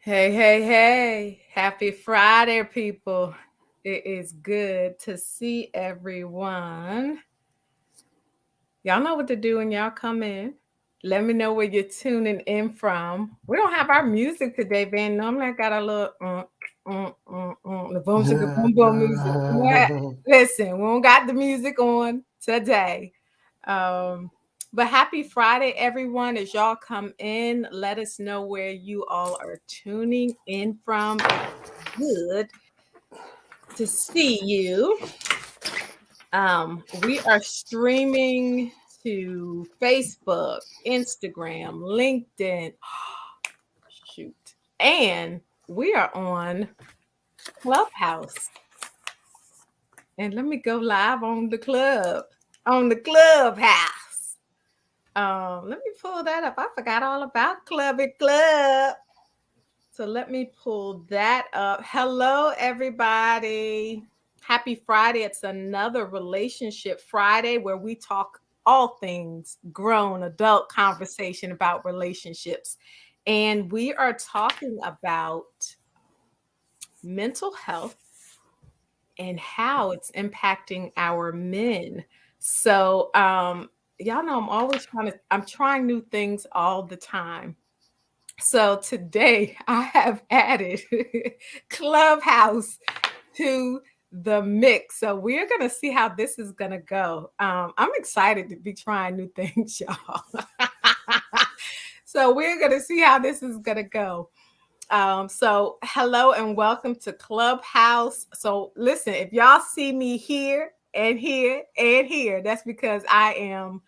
Hey, hey, hey. Happy Friday, people. It is good to see everyone. Y'all know what to do when y'all come in. Let me know where you're tuning in from. We don't have our music today, Van. Normally I got a little the boom shaka boom boom music. Yeah. Listen, we don't got the music on today. Um, but happy Friday, everyone. As y'all come in, let us know where you all are tuning in from. Good to see you. We are streaming to Facebook, Instagram, LinkedIn. Shoot. And we are on Clubhouse. And let me go live on the Clubhouse. Let me pull that up. I forgot all about Club. So let me pull that up. Hello, everybody. Happy Friday. It's another Relationship Friday where we talk all things grown adult conversation about relationships. And we are talking about mental health and how it's impacting our men. So, y'all know I'm trying new things all the time. So today I have added Clubhouse to the mix. So we're going to see how this is going to go. I'm excited to be trying new things, y'all. So we're going to see how this is going to go. So hello and welcome to Clubhouse. So listen, if y'all see me here and here and here, that's because I am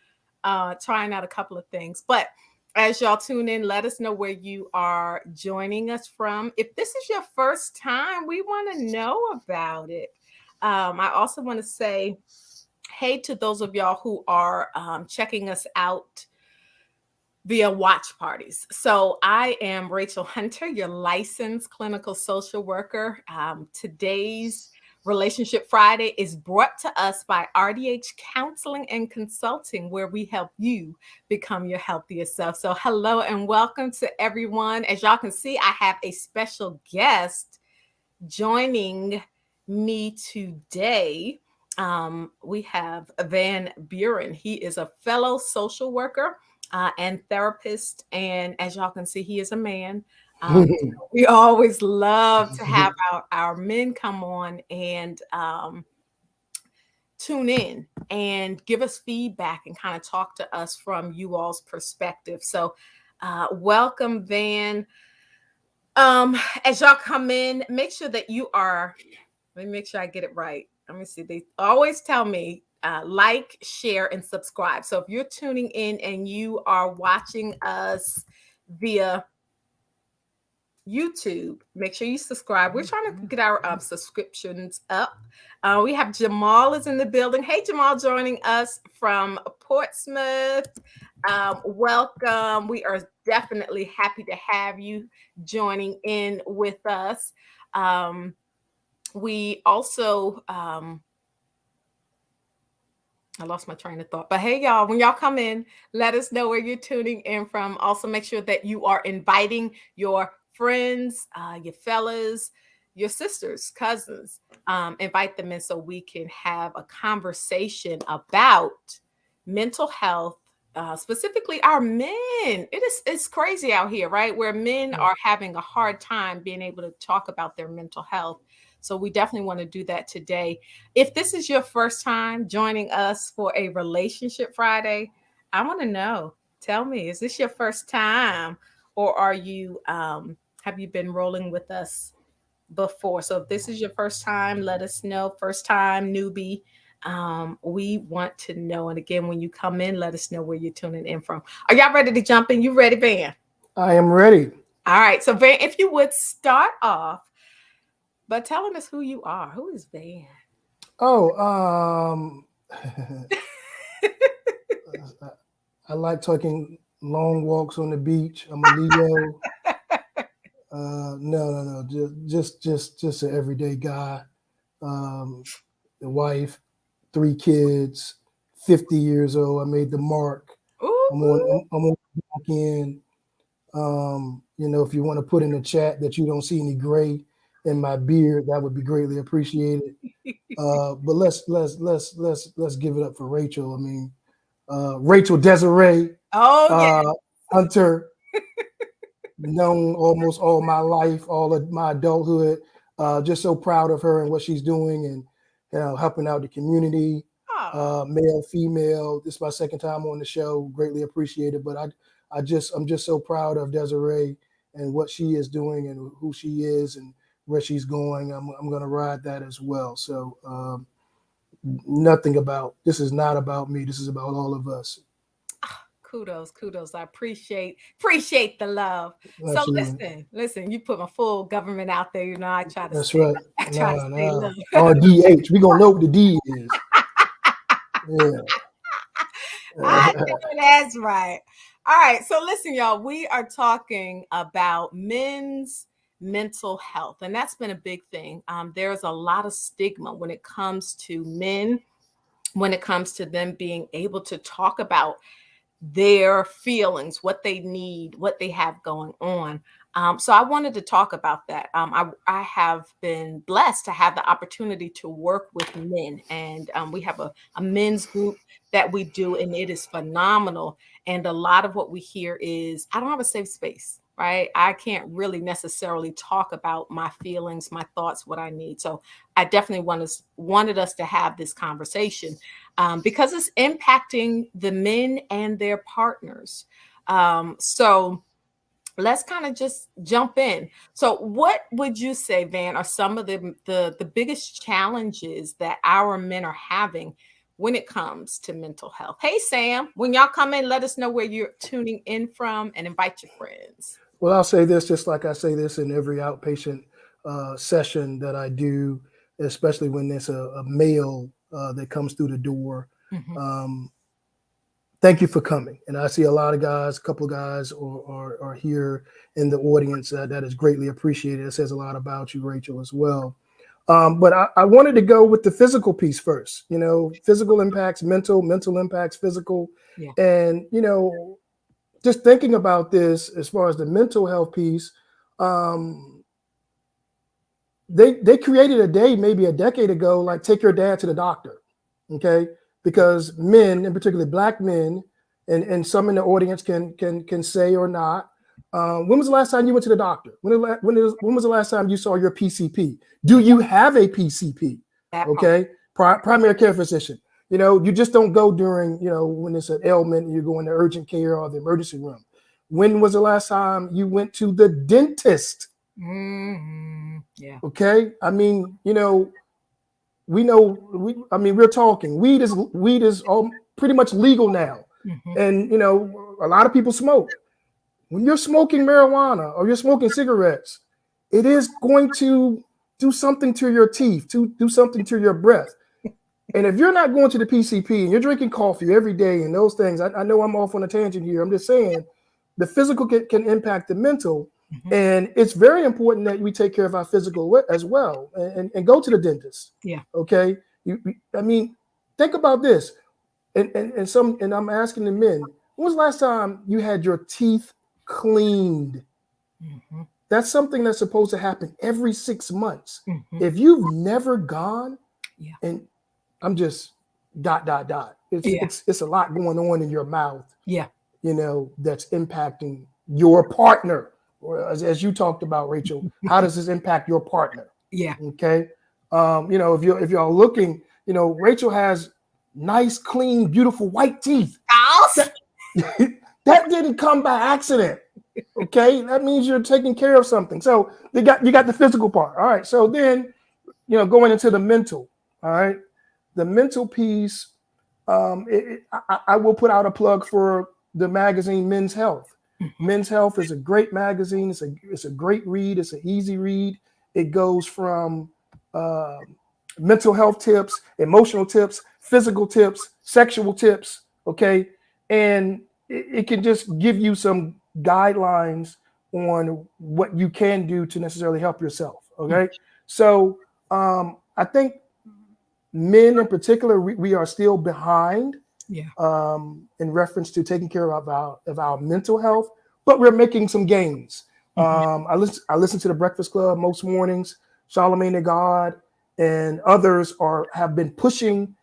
trying out a couple of things. But as y'all tune in, let us know where you are joining us from. If this is your first time, we want to know about it. I also want to say hey to those of y'all who are checking us out via watch parties. So I am Rachel Hunter, your licensed clinical social worker. Today's Relationship Friday is brought to us by RDH Counseling and Consulting, where we help you become your healthiest self. So hello and welcome to everyone. As y'all can see, I have a special guest joining me today. We have Van Buren. He is a fellow social worker and therapist. And as y'all can see, he is a man. We always love to have our men come on and tune in and give us feedback and kind of talk to us from you all's perspective. So, welcome, Van. As y'all come in, make sure that you are, let me make sure I get it right. Let me see. They always tell me like, share, and subscribe. So if you're tuning in and you are watching us via YouTube, make sure you subscribe. We're trying to get our subscriptions up. We have Jamal is in the building. Hey, Jamal, joining us from Portsmouth. Welcome. We are definitely happy to have you joining in with us. We also, I lost my train of thought, but hey, y'all, when y'all come in, let us know where you're tuning in from. Also, make sure that you are inviting your friends, your fellas, your sisters, cousins, invite them in so we can have a conversation about mental health. Specifically our men. It's crazy out here, right? Where men are having a hard time being able to talk about their mental health. So we definitely want to do that today. If this is your first time joining us for a Relationship Friday, I want to know. Tell me, is this your first time, or are you have you been rolling with us before? So if this is your first time, let us know. First time newbie, we want to know. And again, when you come in, let us know where you're tuning in from. Are y'all ready to jump in? You ready, Van? I am ready. All right. So Van, if you would start off by telling us who you are. Who is Van? Oh, I like taking long walks on the beach. I'm a Leo. No. Just an everyday guy. The wife, 3 kids, 50 years old. I made the mark. I'm Ooh. on back in. If you want to put in the chat that you don't see any gray in my beard, that would be greatly appreciated. But let's give it up for Rachel. I mean, Rachel Desiree Oh yeah. uh, Hunter, known almost all my life, all of my adulthood. Just so proud of her and what she's doing, and helping out the community, Oh, male, female. This is my second time on the show. Greatly appreciated. But I'm just so proud of Desiree and what she is doing and who she is and where she's going. I'm going to ride that as well. So nothing about this is not about me. This is about all of us. kudos, kudos. I appreciate the love. So Absolutely. listen. You put my full government out there. You know, I try to That's stay. right. I try to Nah, stay nah. low. RDH. We gonna know what the D is. Yeah. I know that's right. All right. So listen, y'all, we are talking about men's mental health, and that's been a big thing. There's a lot of stigma when it comes to men, when it comes to them being able to talk about their feelings, what they need, what they have going on. So I wanted to talk about that. I have been blessed to have the opportunity to work with men, and we have a men's group that we do, and it is phenomenal. And a lot of what we hear is, I don't have a safe space. Right. I can't really necessarily talk about my feelings, my thoughts, what I need. So I definitely wanted us to have this conversation because it's impacting the men and their partners. So let's kind of just jump in. So, what would you say, Van, are some of the biggest challenges that our men are having when it comes to mental health? Hey, Sam, when y'all come in, let us know where you're tuning in from and invite your friends. Well, I'll say this just like I say this in every outpatient session that I do, especially when there's a male that comes through the door. Mhm. Um, Thank you for coming. And I see a lot of guys, a couple of guys are here in the audience. That is greatly appreciated. It says a lot about you, Rachel, as well. But I wanted to go with the physical piece first. Physical impacts, mental impacts, physical. Yeah. And, just thinking about this as far as the mental health piece, um, they created a day maybe a decade ago, like take your dad to the doctor, okay? Because men, in particular black men, and some in the audience can say or not. When was the last time you went to the doctor? When was the last time you saw your PCP? Do you have a PCP? That part. Okay, primary care physician. You just don't go during when it's an ailment and you go into urgent care or the emergency room. When was the last time you went to the dentist? Yeah. Okay, I mean, we're talking. Weed is all pretty much legal now, Hmm. and a lot of people smoke. When you're smoking marijuana or you're smoking cigarettes, it is going to do something to your teeth, to do something to your breath. And if you're not going to the PCP and you're drinking coffee every day and those things, I know I'm off on a tangent here. I'm just saying the physical can impact the mental. Hmm. And it's very important that we take care of our physical as well and go to the dentist. Yeah. Okay. I mean, think about this. And I'm asking the men, when was the last time you had your teeth cleaned? Hmm. That's something that's supposed to happen every 6 months. Hmm. If you've never gone, Yeah. and I'm just dot. It's Yeah. it's it's a lot going on in your mouth, Yeah. that's impacting your partner. Or as you talked about, Rachel, how does this impact your partner? Yeah. Okay. If you're looking, Rachel has nice, clean, beautiful white teeth. House. That, that didn't come by accident. Okay. That means you're taking care of something. So you got the physical part. All right. So then, going into the mental. All right. The mental piece, I will put out a plug for the magazine Men's Health. Hmm. Men's Health is a great magazine. It's a great read. It's an easy read. It goes from uh, mental health tips, emotional tips, physical tips, sexual tips. Okay, and it can just give you some guidelines on what you can do to necessarily help yourself. Okay, so I think men in particular, we are still behind Yeah. in reference to taking care of our mental health, but we're making some gains. Mhm. I listen to the Breakfast Club most mornings. Charlemagne the God and others have been pushing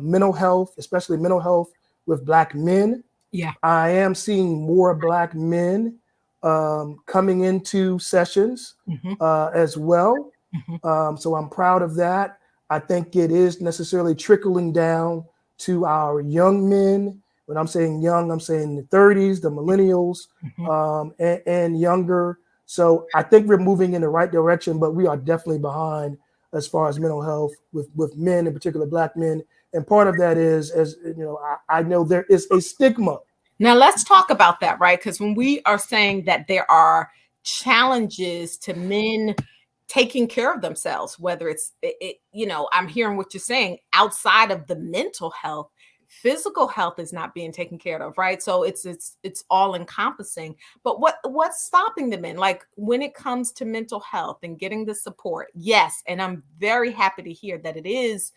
mental health, especially mental health with Black men. Yeah. I am seeing more Black men coming into sessions Mhm. as well. Mhm. So I'm proud of that. I think it is necessarily trickling down to our young men. When I'm saying young, I'm saying the 30s, the millennials, Mhm. and younger. So I think we're moving in the right direction, but we are definitely behind as far as mental health with men, in particular Black men. And part of that is, as you know, I know there is a stigma. Now let's talk about that, right? Because when we are saying that there are challenges to men taking care of themselves, whether I'm hearing what you're saying outside of the mental health, physical health is not being taken care of, right? So it's all encompassing. But what's stopping the men? Like when it comes to mental health and getting the support, yes, and I'm very happy to hear that it is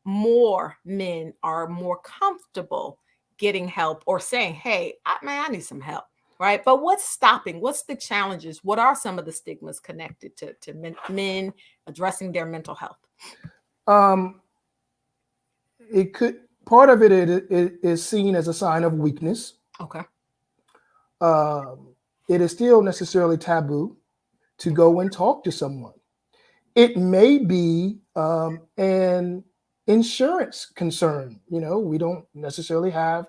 more men are more comfortable getting help or saying, hey, I need some help, right? But what's stopping? What's the challenges? What are some of the stigmas connected to men addressing their mental health? Um, it could part of it is seen as a sign of weakness. Okay. It is still necessarily taboo to go and talk to someone. It may be an insurance concern. You know, we don't necessarily have.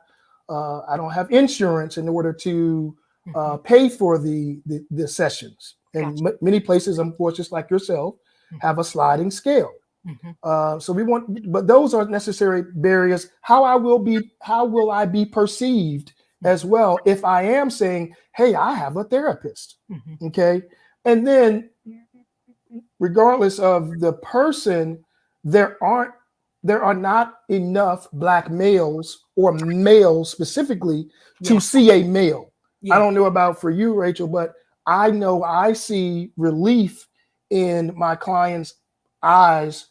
I don't have insurance in order to Hmm. pay for the sessions. And Gotcha. many places, unfortunately, just like yourself, Hmm. have a sliding scale. Hmm. So we want, but those are necessary barriers. How will I be perceived as well if I am saying, "Hey, I have a therapist," Hmm. okay? And then, regardless of the person, there aren't there are not enough Black males or males specifically to Yeah. see a male. I Yeah. don't know about for you, Rachel, but I know I see relief in my clients' eyes.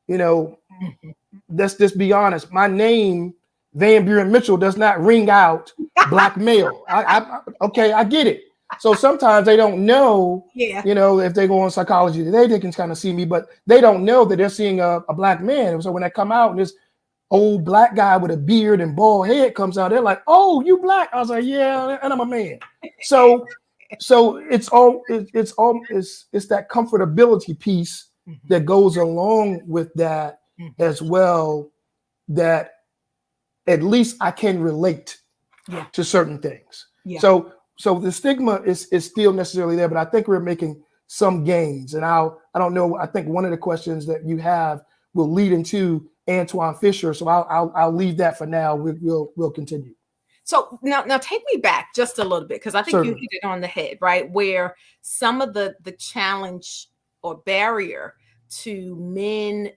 You know, Hmm. let's just be honest. My name, Van Buren Mitchell, does not ring out Black male. Okay, I get it. So sometimes they don't know, Yeah. you know, if they go on Psychology Today, they can kind of see me, but they don't know that they're seeing a Black man. So when they come out and this old Black guy with a beard and bald head comes out, they're like, "Oh, you Black?" I was like, "Yeah, and I'm a man." So, it's that comfortability piece Hmm. that goes along with that Hmm. as well, that at least I can relate Yeah. to certain things. Yeah. So the stigma is still necessarily there, but I think we're making some gains. And I don't know. I think one of the questions that you have will lead into Antoine Fisher. So I'll leave that for now. We'll continue. So now take me back just a little bit because I think you Certainly. hit it on the head, right? Where some of the challenge or barrier to men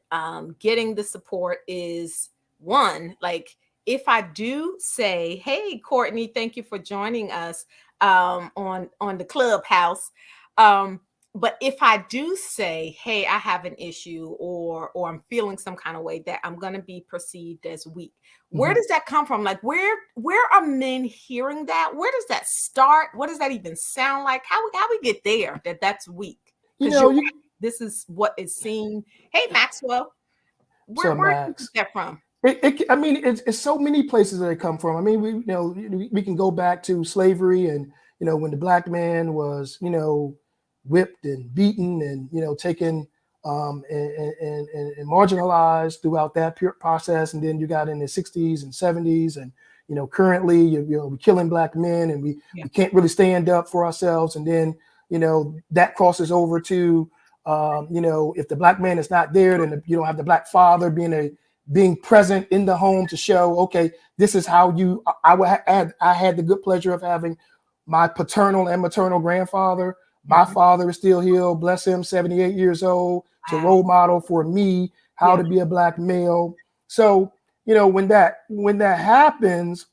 getting the support is one, like if I do say, "Hey, Courtney, thank you for joining us on the Clubhouse," um, but if I do say, "Hey, I have an issue," or I'm feeling some kind of way, that I'm going to be perceived as weak. Where Mhm. does that come from? Like where are men hearing that? Where does that start? What does that even sound like? How we get there that that's weak? You Because know, you're you right. This is what is seen. Hey Maxwell, so where do you get Max. that from? I mean, it's so many places that they come from. I mean, we can go back to slavery, and when the Black man was whipped and beaten and taken and marginalized throughout that pure process, and then you got in the 60s and 70s, and currently we're killing Black men, and Yeah. we can't really stand up for ourselves, and then that crosses over to if the Black man is not there, then you don't have the Black father being present in the home to show, okay, this is how you. I had the good pleasure of having my paternal and maternal grandfather. My Mhm. father is still here, bless him, 78 years old, to Wow. role model for me how Yeah. to be a Black male. So when that happens,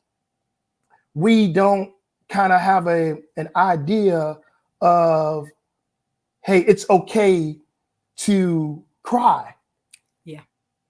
we don't kind of have an idea of, hey, it's okay to cry, Yeah.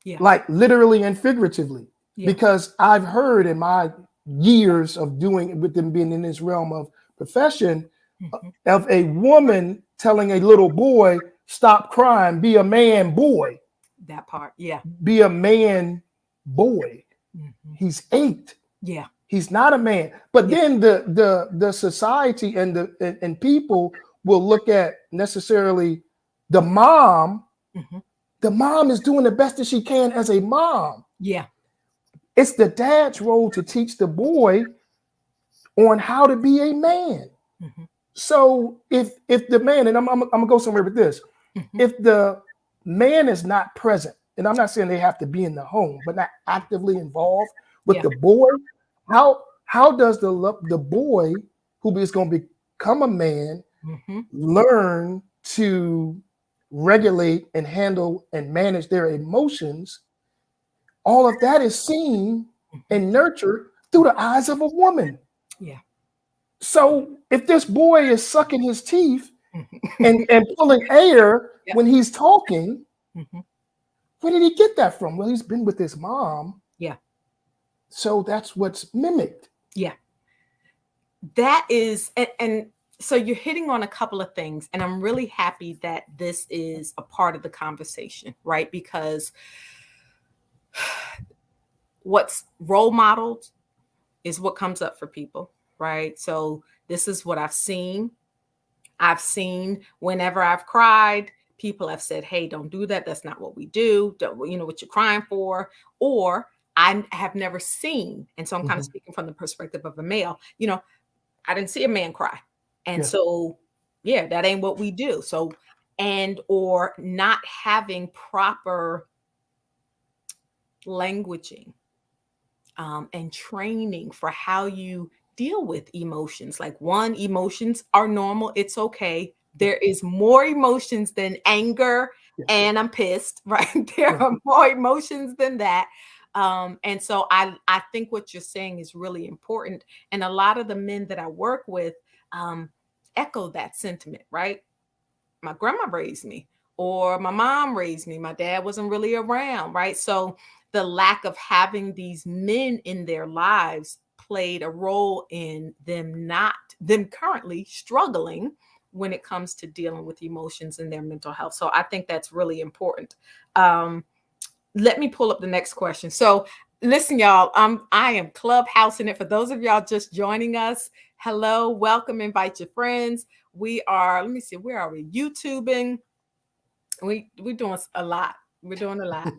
Yeah. like literally and figuratively, Yeah. because I've heard in my years of doing with them being in this realm of profession, Mhm. of a woman telling a little boy, stop crying, be a man, boy, That part. Yeah. be a man, boy. Mhm. He's 8. Yeah. He's not a man. But Yeah. then the society and people will look at necessarily the mom. Mhm. The mom is doing the best that she can as a mom. Yeah. It's the dad's role to teach the boy on how to be a man. Mhm. So if the man, and I'm gonna go somewhere with this, Mhm. if the man is not present, and I'm not saying they have to be in the home, but not actively involved with Yeah. the boy, how does the boy who is going to become a man Mhm. learn to regulate and handle and manage their emotions? All of that is seen Mhm. and nurtured through the eyes of a woman. Yeah. So if this boy is sucking his teeth Mhm. and pulling air Yep. when he's talking, Mhm. where did he get that from? Well, he's been with his mom. Yeah. So that's what's mimicked. Yeah. That is, and so you're hitting on a couple of things, and I'm really happy that this is a part of the conversation, right? Because what's role modeled is what comes up for people, right? So this is what I've seen. I've seen whenever I've cried, people have said, "Hey, don't do that. That's not what we do. Don't, you know what you're crying for?" Or I have never seen, and so I'm kind of Mhm. speaking from the perspective of a male. I didn't see a man cry, and Yeah. so yeah, that ain't what we do. So and or not having proper languaging and training for how you deal with emotions. Like, one, emotions are normal, it's okay. Yeah. There is more emotions than anger Yeah. and I'm pissed, right? There Yeah. are more emotions than that. And so I think what you're saying is really important. And a lot of the men that I work with um, echo that sentiment, right? My grandma raised me, or my mom raised me. My dad wasn't really around, right? So the lack of having these men in their lives played a role in them currently struggling when it comes to dealing with emotions and their mental health. So I think that's really important. Um, Let me pull up the next question. So listen, y'all, I am clubhousing it for those of y'all just joining us. Hello, welcome, invite your friends. We are, let me see, where are we? YouTubing. We're doing a lot. We're doing a lot.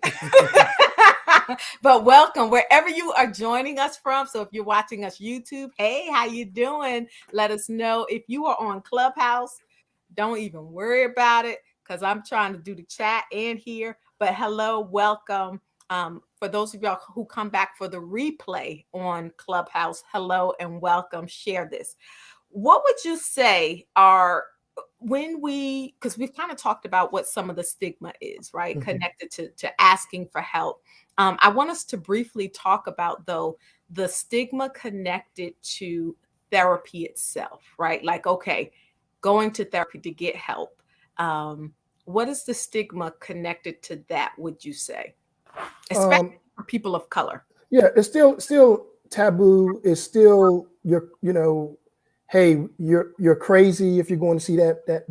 But welcome wherever you are joining us from. So if you're watching us YouTube, hey, how you doing? Let us know. If you are on Clubhouse, don't even worry about it, because I'm trying to do the chat and here. But hello, welcome. For those of y'all who come back for the replay on Clubhouse, hello and welcome. Share this. What would you say are, when we, because we've kind of talked about what some of the stigma is, right, Mhm. connected to asking for help. I want us to briefly talk about, though, the stigma connected to therapy itself, right? Like, okay, going to therapy to get help. Um, what is the stigma connected to that, would you say, especially Um, for people of color? yeah, it's still taboo. It's still hey, you're crazy if you're going to see that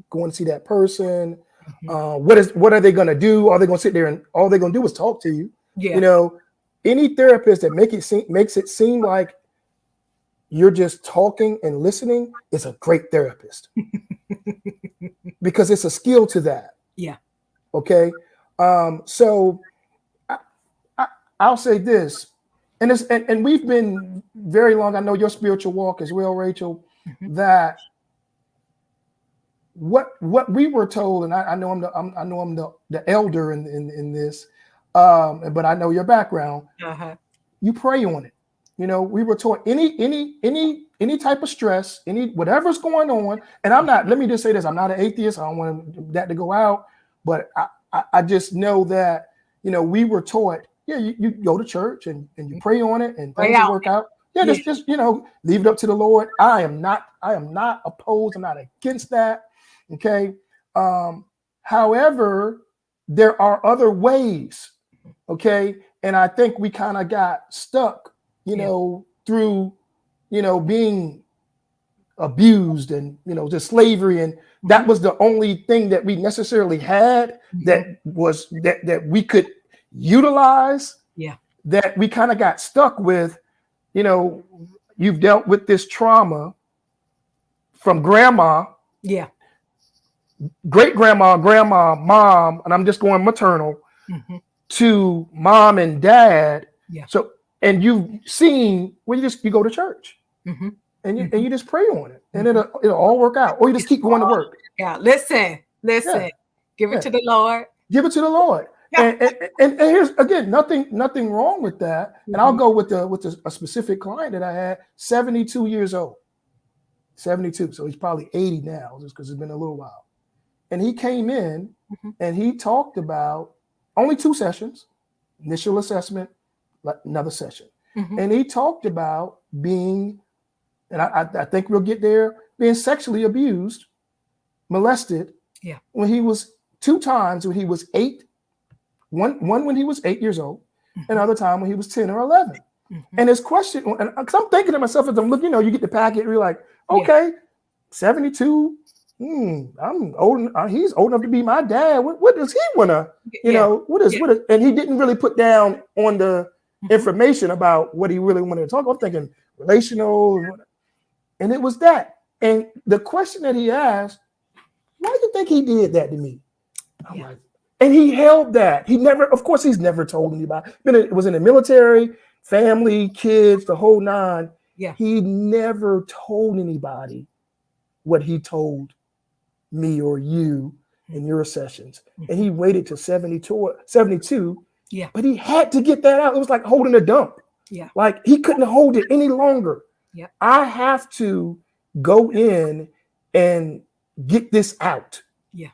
going to see that person. Mhm. What are they going to do? Are they going to sit there and all they're going to do is talk to you? You Yeah. know, any therapist that makes it seem like you're just talking and listening is a great therapist because it's a skill to that. Yeah. Okay, so I, I, I'll say this, and we've been very long. I know your spiritual walk as well, Rachel. Mhm. That what we were told, and I know I know I'm the elder in this, but I know your background. Uh-huh. You pray on it. We were taught any type of stress, any whatever's going on. And I'm not. Let me just say this: I'm not an atheist. I don't want that to go out, but I just know that we were taught. Yeah, you go to church and you pray on it, and Pray things will out. work out. Yeah, Yeah. just leave it up to the Lord. I am not opposed. I'm not against that. Okay. However, there are other ways. Okay. And I think we kind of got stuck, Yeah. through, being abused and, just slavery. And that was the only thing that we necessarily had that was that we could utilize, Yeah. that we kind of got stuck with. You've dealt with this trauma from grandma, Yeah. great grandma, grandma, mom, and I'm just going maternal, to mom and dad. Yeah. So, and you've seen where you go to church and you just pray on it, and it'll all work out, or you just keep going to work. Yeah. Listen. Yeah, Give it yeah. to the Lord. Give it to the Lord. Yeah. And here's again, nothing wrong with that. And I'll go with a specific client that I had, 72 years old. 72. So he's probably 80 now, just because it's been a little while. And he came in and he talked about only 2 sessions, initial assessment, another session. And he talked about being, and I think we'll get there, being sexually abused, molested. Yeah. When he was 2 times when he was 8, one when he was 8 years old, another time when he was 10 or 11. And his question, and because I'm thinking to myself as I'm looking, you get the packet, and you're like, okay, 72. I'm old. He's old enough to be my dad. What does he wanna? What is? And he didn't really put down on the information about what he really wanted to talk about. I'm thinking relational, and it was that. And the question that he asked, why do you think he did that to me? I'm like, and he held that. Of course, he's never told anybody. It was in the military, family, kids, the whole 9. Yeah. He never told anybody what he told me or you in your sessions. And he waited to 72. Yeah. But he had to get that out. It was like holding a dump. Yeah. Like he couldn't hold it any longer. Yeah. I have to go in and get this out. Yeah.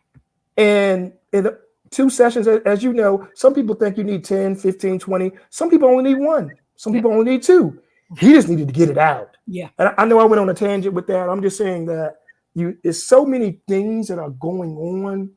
And in 2 sessions, as you know, some people think you need 10, 15, 20. Some people only need 1. Some people only need 2. He just needed to get it out. Yeah. And I know I went on a tangent with that. I'm just saying that it's so many things that are going on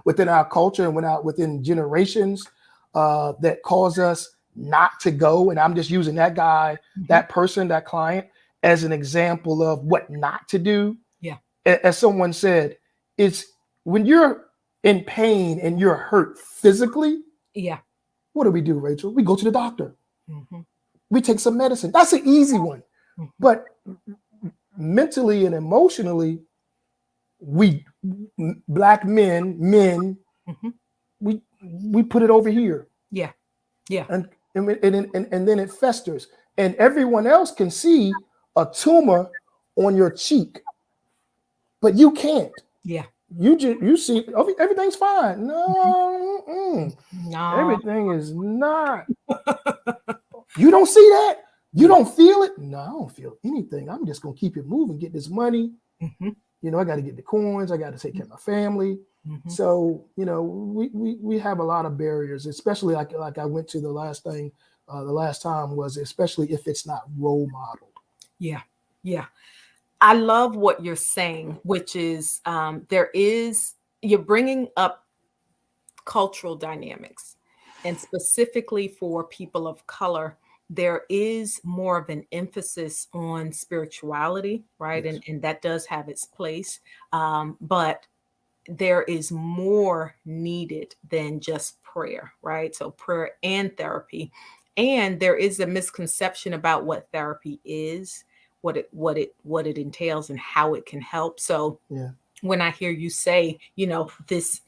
within our culture and within generations that cause us not to go. And I'm just using that guy, that person, that client as an example of what not to do. Yeah. As someone said, it's when you're in pain and you're hurt physically. Yeah. What do we do, Rachel? We go to the doctor. We take some medicine. That's an easy one. But mentally and emotionally, we Black men, we put it over here. Yeah. Yeah. And then it festers. And everyone else can see a tumor on your cheek, but you can't. Yeah. You see everything's fine. No, everything is not. You don't see that? You don't feel it? No, I don't feel anything. I'm just gonna keep it moving, get this money. I got to get the coins. I got to take care of my family. So we have a lot of barriers, especially like I went to the last time was, especially if it's not role modeled. Yeah. Yeah. I love what you're saying, which is you're bringing up cultural dynamics, and specifically for people of color, there is more of an emphasis on spirituality, right? Yes. And that does have its place. But there is more needed than just prayer, right? So prayer and therapy. And there is a misconception about what therapy is, what it entails, and how it can help. So when I hear you say, this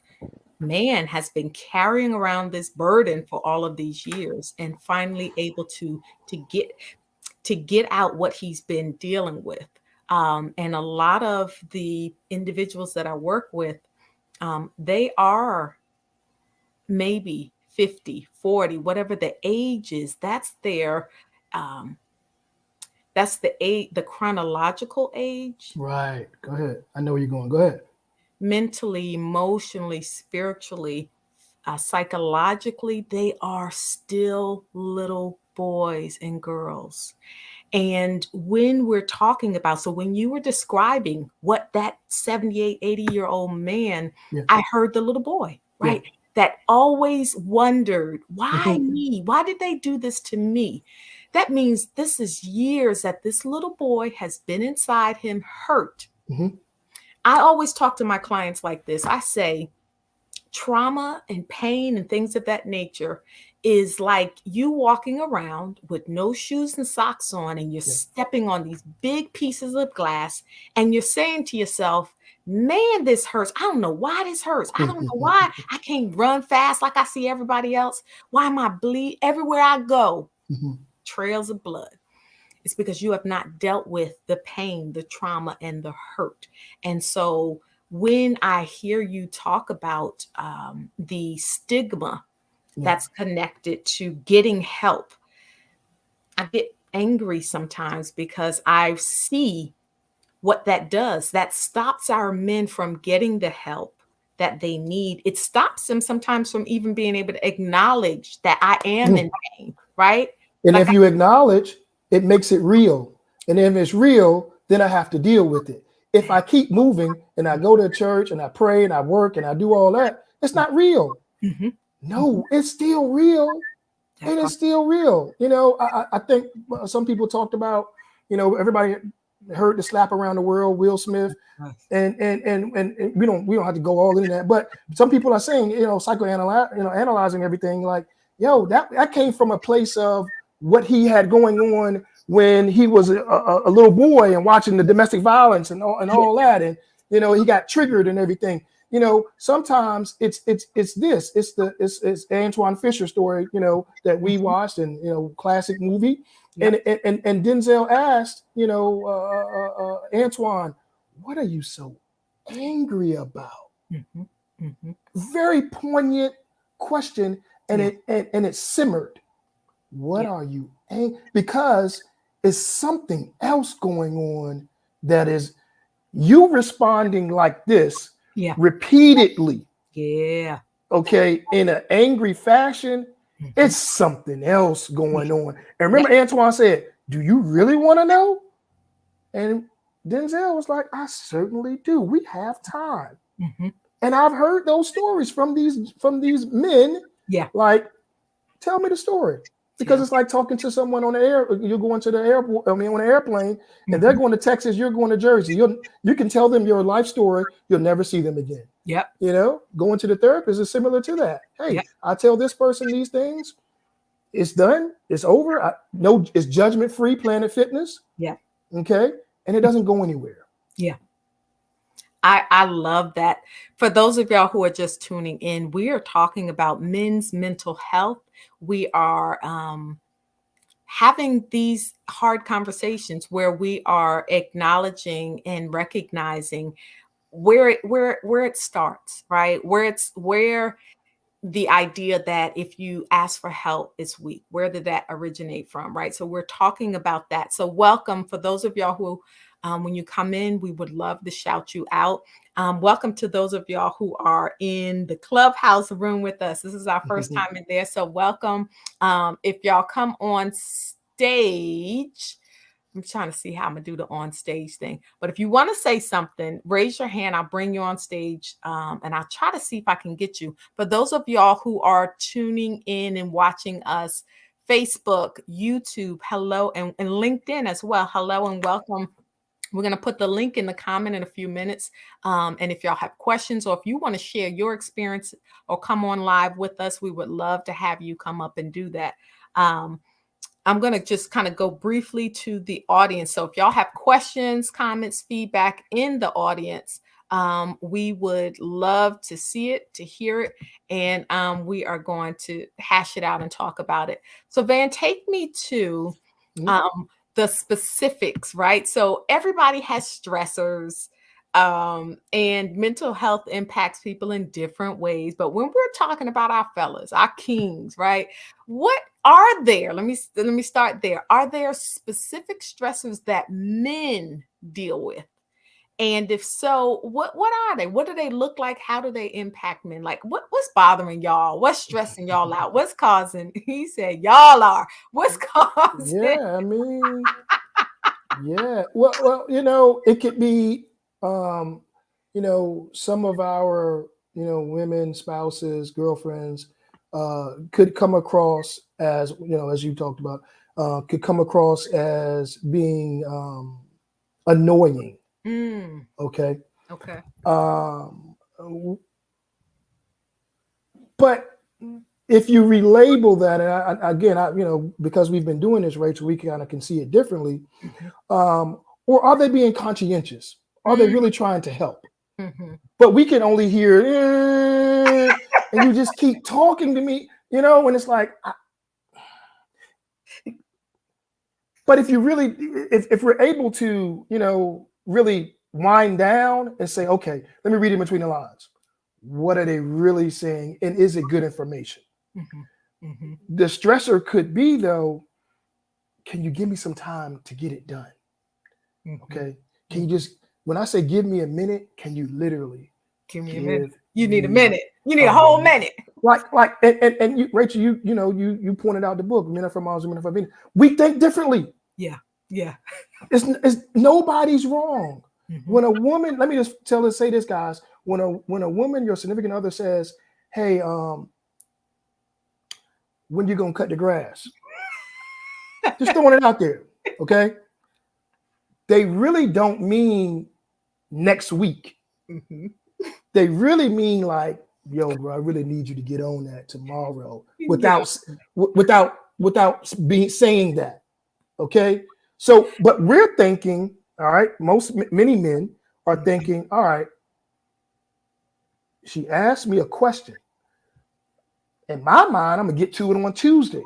man has been carrying around this burden for all of these years and finally able to get out what he's been dealing with. And a lot of the individuals that I work with, they are maybe 50, 40, whatever the age is. That's their that's the age, the chronological age. Right. Go ahead. I know where you're going. Go ahead. Mentally, emotionally, spiritually, psychologically, they are still little boys and girls. And when we're talking about, so when you were describing what that 78, 80-year-old man, I heard the little boy, right? That always wondered, why me? Why did they do this to me? that means this is years that this little boy has been inside him hurt. Mm-hmm. I always talk to my clients like this. I say, trauma and pain and things of that nature is like you walking around with no shoes and socks on, and you're Yeah. stepping on these big pieces of glass, and you're saying to yourself, man, this hurts. I don't know why this hurts. I don't know why I can't run fast like I see everybody else. Why am I bleed everywhere I go? Mm-hmm. Trails of blood. It's because you have not dealt with the pain, the trauma, and the hurt. And so when I hear you talk about the stigma Yeah. that's connected to getting help, I get angry sometimes because I see what that does. That stops our men from getting the help that they need. It stops them sometimes from even being able to acknowledge that I am in pain, right? And Like, if you acknowledge, it makes it real. And if it's real, then I have to deal with it. If I keep moving and I go to church and I pray and I work and I do all that, it's not real. Mhm. No, it's still real. That It is part. still real. I think some people talked about, everybody heard the slap around the world, Will Smith, and we don't have to go all into that. But some people are saying, analyzing everything, like, yo, that came from a place of what he had going on when he was a little boy and watching the domestic violence and all that, and he got triggered and everything. Sometimes it's Antoine Fisher story, that we watched, and classic movie. Yep. And Denzel asked, Antoine, what are you so angry about? Mhm. Mhm. Very poignant question, and Yeah. it simmered. What Yeah. are you angry? Because it's something else going on that is you responding like this Yeah. repeatedly, Yeah. okay, in an angry fashion. Mhm. It's something else Yeah. going on. And Yeah. remember, Antoine said, "Do you really want to know?" And Denzel was like, "I certainly do. We have time." Mhm. And I've heard those stories from these men. Yeah. Like, tell me the story. Because Tell. it's like talking to someone on the air. You're going to the airport, I mean, on an airplane, and they're Mhm. going to Texas, you're going to Jersey. You can tell them your life story, you'll never see them again. Yep. Going to the therapist is similar to that. Hey, Yep. I tell this person these things, it's done, it's over. No, it's judgment free, Planet Fitness. Yeah. Okay. And it doesn't go anywhere. Yeah. I love that. For those of y'all who are just tuning in, we are talking about men's mental health. We are having these hard conversations where we are acknowledging and recognizing where it starts, right? Where the idea that if you ask for help, it's weak. Where did that originate from, right? So we're talking about that. So welcome for those of y'all who, when you come in, we would love to shout you out. Welcome to those of y'all who are in the clubhouse room with us. This is our first time in there, so welcome. If y'all come on stage, I'm trying to see how I'm gonna do the on stage thing. But if you want to say something, raise your hand. I'll bring you on stage, and I'll try to see if I can get you. For those of y'all who are tuning in and watching us, Facebook, YouTube, hello, and LinkedIn as well. Hello and welcome. We're going to put the link in the comment in a few minutes. And if y'all have questions or if you want to share your experience or come on live with us, we would love to have you come up and do that. I'm going to just kind of go briefly to the audience. So if y'all have questions, comments, feedback in the audience, we would love to see it, to hear it, and we are going to hash it out and talk about it. So Van, take me to the specifics, right? So everybody has stressors, and mental health impacts people in different ways. But when we're talking about our fellas, our kings, right? What are there? Let me start there. Are there specific stressors that men deal with? And if so, what are they? What do they look like? How do they impact men? Like what's bothering y'all? What's stressing y'all out? What's causing? He said, y'all are. What's causing? Yeah, I mean, yeah. Well, it could be, um, some of our, women, spouses, girlfriends, could come across as, as you talked about, could come across as being annoying. Mm, Okay. okay. Um, but if you relabel that, and again, because we've been doing this, Rachel, we kind of can see it differently. Mhm. Or are they being conscientious? Are they Mm, really trying to help? mhm. But we can only hear, and you just keep talking to me, and it's like, but if you really, if we're able to, really wind down and say, okay, let me read in between the lines. What are they really saying? And is it good information? Mhm. Mhm. The stressor could be, though, can you give me some time to get it done? Mhm. Okay. Can you Mhm. just, when I say give me a minute, can you literally Give me a minute. give You need a me minute. You need a a whole minute? minute. Like, and you, Rachel, you pointed out the book, Men Are from Mars, Women Are from Venus. We think differently. Yeah. Yeah. It's nobody's wrong. Mhm. When a woman, let me just say this, guys. When a woman, your significant other says, "Hey, when you gonna cut the grass?" Just throwing it out there, okay? They really don't mean next week. Mhm. They really mean like, "Yo, bro, I really need you to get on that tomorrow," You can get without being saying that, okay? So, but we're thinking, all right. Many men are on. thinking, all right. She asked me a question. In my mind, I'm gonna get to it on Tuesday.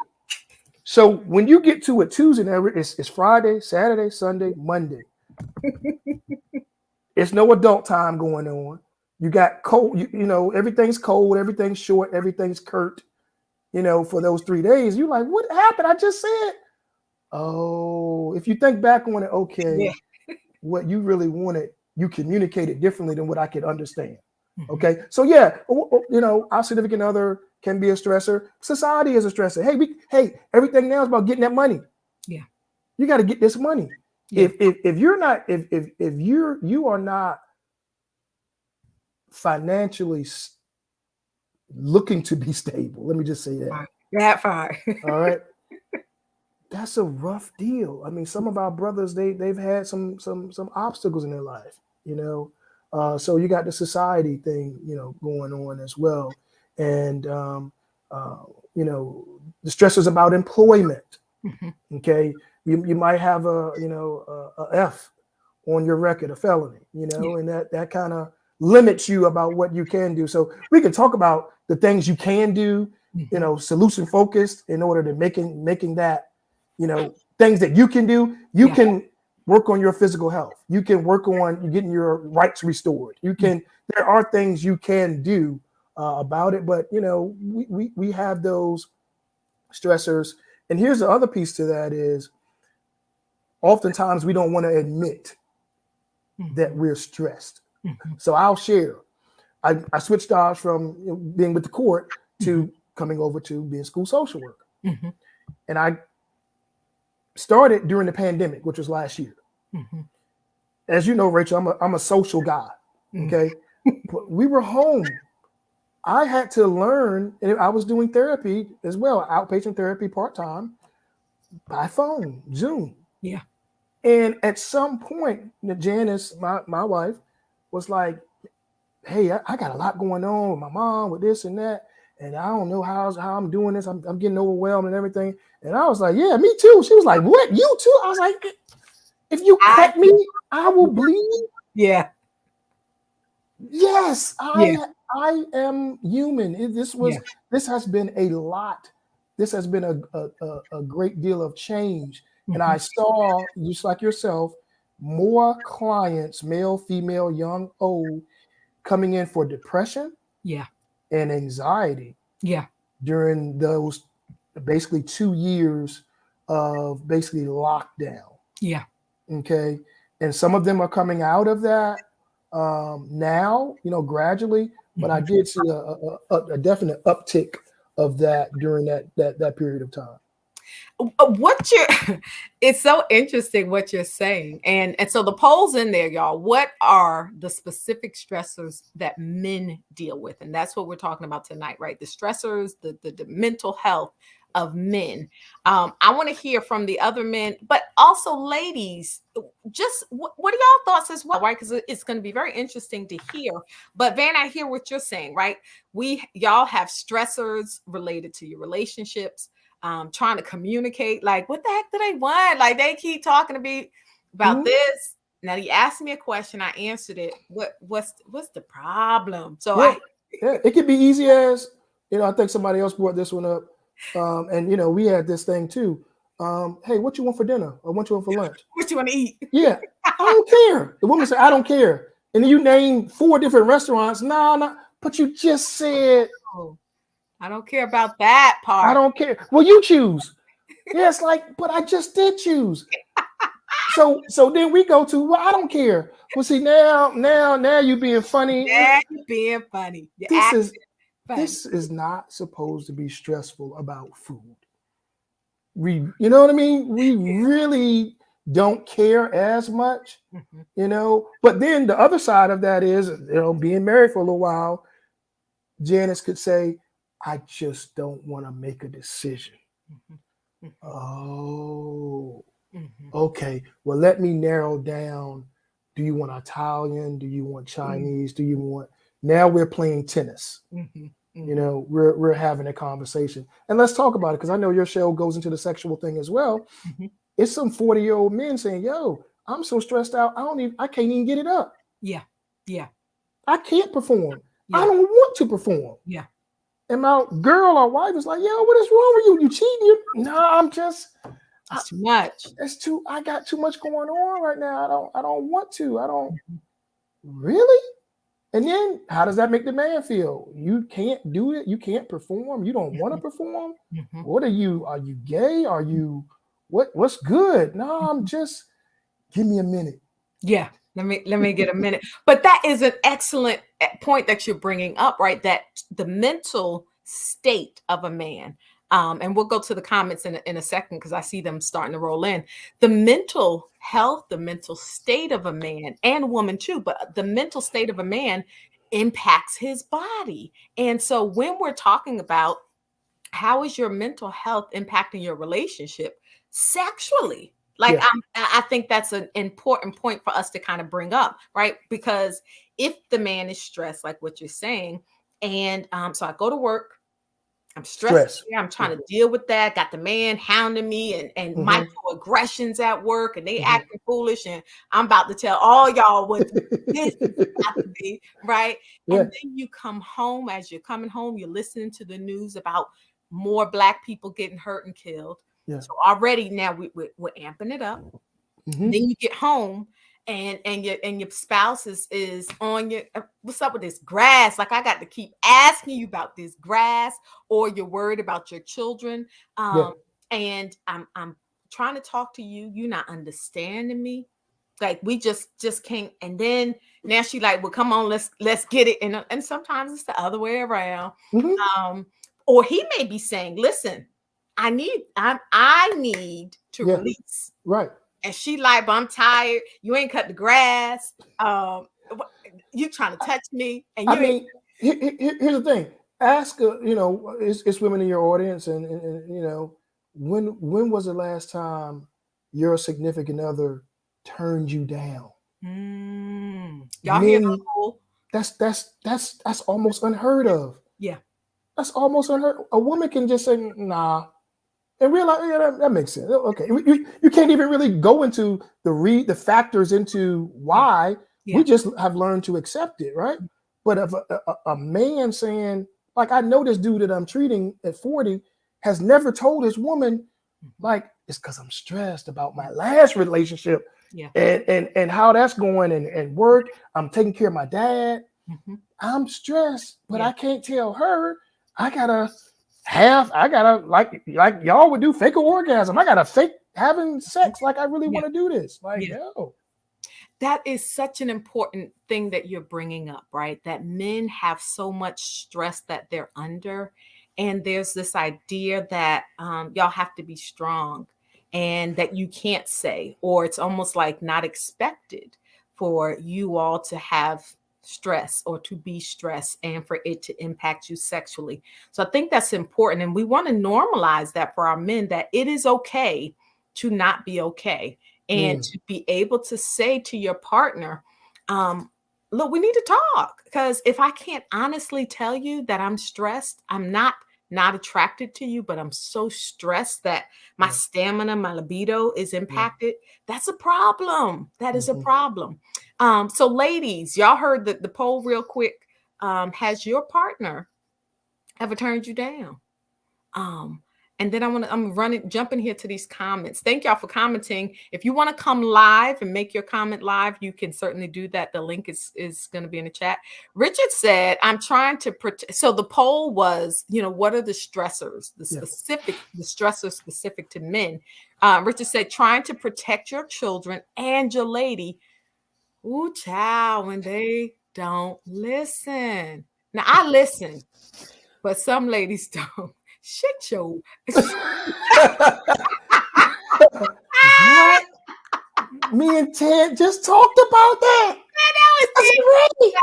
So when you get to it Tuesday, it's Friday, Saturday, Sunday, Monday. It's no adult time going on. You got cold, everything's cold, everything's short, everything's curt, for those 3 days. You're like, what happened? I just said, oh, if you think back on it, okay, Yeah. what you really wanted, you communicated differently than what I could understand. Mhm. Okay, so yeah, our significant other can be a stressor. Society is a stressor. Hey, everything now is about getting that money. Yeah. You got to get this money. Yeah. If you're not, if you are not financially looking to be stable, let me just say that. Fine. That far. All right, that's a rough deal. I mean, some of our brothers, they've had some obstacles in their life, So you got the society thing, going on as well, and uh, the stresses about employment. Mhm. Okay, you might have a F on your record, a felony, Yeah. and that kind of limits you about what you can do. So we can talk about the things you can do, Mhm. solution focused in order to making that, things that you can do. You Yeah. can work on your physical health. You can work on you getting your rights restored. Mm. There are things you can do about it, but we have those stressors. And here's the other piece to that is oftentimes we don't want to admit that Mhm. we're stressed. Mhm. So I'll share. I switched jobs from being with the court Mhm. to coming over to being school social worker. Mhm. And I started during the pandemic, which was last year. Mhm. As you know, Rachel, I'm a social guy. Mhm. Okay. But we were home. I had to learn, and I was doing therapy as well, outpatient therapy part-time by phone, Zoom. Yeah. And at some point, Janice, my wife, was like, hey, I got a lot going on with my mom, with this and that, and I don't know how I'm doing this. I'm getting overwhelmed and everything. And I was like, yeah, me too. She was like, what? You too? I was like, if you I cut me, I will bleed. yeah. Yes, Yeah. I am human. Yeah. This has been a lot. This has been a great deal of change. And I Mhm. saw, just like yourself, more clients, male, female, young, old, coming in for depression Yeah. and anxiety Yeah. during those basically 2 years of basically lockdown. Yeah. Okay. And some of them are coming out of that now, gradually, but I Mhm. did see a definite uptick of that during that period of time. What you're it's so interesting what you're saying. And so the polls in there, y'all, what are the specific stressors that men deal with? And that's what we're talking about tonight, right? The stressors, the mental health. of men. I want to hear from the other men, but also ladies. Just what are y'all thoughts as well, right? Because it's going to be very interesting to hear. But Van, I hear what you're saying, right? Y'all have stressors related to your relationships, trying to communicate. Like, what the heck do they want? Like, they keep talking to me about Mhm. this. Now he asked me a question, I answered it. What's the problem? So Yeah, I yeah. It could be easy as, I think somebody else brought this one up. And we had this thing too. Hey, what you want for dinner? Or what you want for lunch? what you want to eat? Yeah, I don't care. The woman said, I don't care. And then you name 4 different restaurants. Nah, nah, but you just said, Oh, I don't care about that I part. don't care. Well, you choose. Yeah, it's like, but I just did choose. So then we go to, well, I don't care. Well, see, now you being funny. Yeah, you're being funny. You're This acting is funny. this is not supposed to be stressful about food. You know what I mean? We really don't care as much, Mhm, But then the other side of that is, being married for a little while, Janice could say, I just don't want to make a decision. mhm, mhm, Oh, mhm, okay. Well, let me narrow down. Do you want Italian? Do you want mhm, Chinese? Do you want? Now we're playing tennis. mhm, mhm, We're having a conversation, and let's talk about it because I know your show goes into the sexual thing as well. mhm. It's some 40-year-old men saying, "Yo, I'm so stressed out. I can't even get it up. Yeah, yeah, I can't perform. I yeah, don't want to perform." yeah. And my girl or wife is like, "Yo, what is wrong with you? You cheating? No, I'm just. I, It's too much. it's too. I got too much going on right now. I don't want to. I don't Mhm, really." And then how does that make the man feel? You can't do it. You can't perform. You don't want to mhm, perform. mhm, What are you? Are you gay? Are you what's good? No, I'm mhm. just give me a minute. Yeah, let me get a minute. But that is an excellent point that you're bringing up, right? That the mental state of a man, and we'll go to the comments in a second because I see them starting to roll in. The mental health, the mental state of a man and woman too, but the mental state of a man impacts his body. And so when we're talking about how is your mental health impacting your relationship sexually, like Yeah. I think that's an important point for us to kind of bring up, right? Because if the man is stressed like what you're saying, and so I go to work, I'm stressed Stress. here, I'm Yeah. trying to deal with that, got the man hounding me and Hmm. microaggressions at work, and they Hmm. acting foolish, and I'm about to tell all y'all what this is about to be, right? Yeah. And then you come home, as you're coming home, you're listening to the news about more Black people getting hurt and killed. Yeah. So already now we're amping it up. Hmm. Then you get home and your spouse is on your what's up with this grass? Like I got to keep asking you about this grass, or you're worried about your children. Yeah. And I'm trying to talk to you. You're not understanding me. Like we just can't. And then now she like, well, come on, let's get it. And sometimes it's the other way around. Hmm. Um, or he may be saying, listen, I need to Yeah. release. Right. And she like, but I'm tired. You ain't cut the grass. You trying to touch me, and I you ain't. mean, here's the thing. Ask, it's women in your audience, and when was the last time your significant other turned you down? Y'all hear the Men, whole? that's almost unheard of. Yeah, That's almost unheard. A woman can just say nah and realize, yeah, that makes sense. Okay, you can't even really go into the factors into yeah, why. We yeah. just have learned to accept it, right? But if a man saying, like, I know this dude that I'm treating at 40 has never told his woman, Mhm. like, it's because I'm stressed about my last relationship Yeah. and how that's going and work. I'm taking care of my dad. Mhm. I'm stressed, but Yeah. I can't tell her. I gotta I gotta like y'all would do fake orgasm. I gotta fake having sex like I really Yeah. want to do this. Like, Yeah. yo, That is such an important thing that you're bringing up, right? That men have so much stress that they're under. And there's this idea that y'all have to be strong and that you can't say, or it's almost like not expected for you all to have. stress or to be stressed and for it to impact you sexually. So I think that's important. And we want to normalize that for our men, that it is okay to not be okay, and Mm, to be able to say to your partner, um, look, we need to talk. Because if I can't honestly tell you that I'm stressed, I'm not attracted to you, but I'm so stressed that my yeah, stamina, my libido is yeah. impacted. That's a problem. That is a Hmm. problem. So ladies, y'all heard the poll real quick. Has your partner ever turned you down? Um, and then I'm running, jumping here to these comments. Thank y'all for commenting. If you want to come live and make your comment live, you can certainly do that. The link is going to be in the chat. Richard said, I'm trying to protect. So the poll was, what are the stressors, Yeah. the stressors specific to men? Richard said, trying to protect your children and your lady. Ooh, child, when they don't listen. Now I listen, but some ladies don't. Shit, your What? Me and Ted just talked about that. That's great.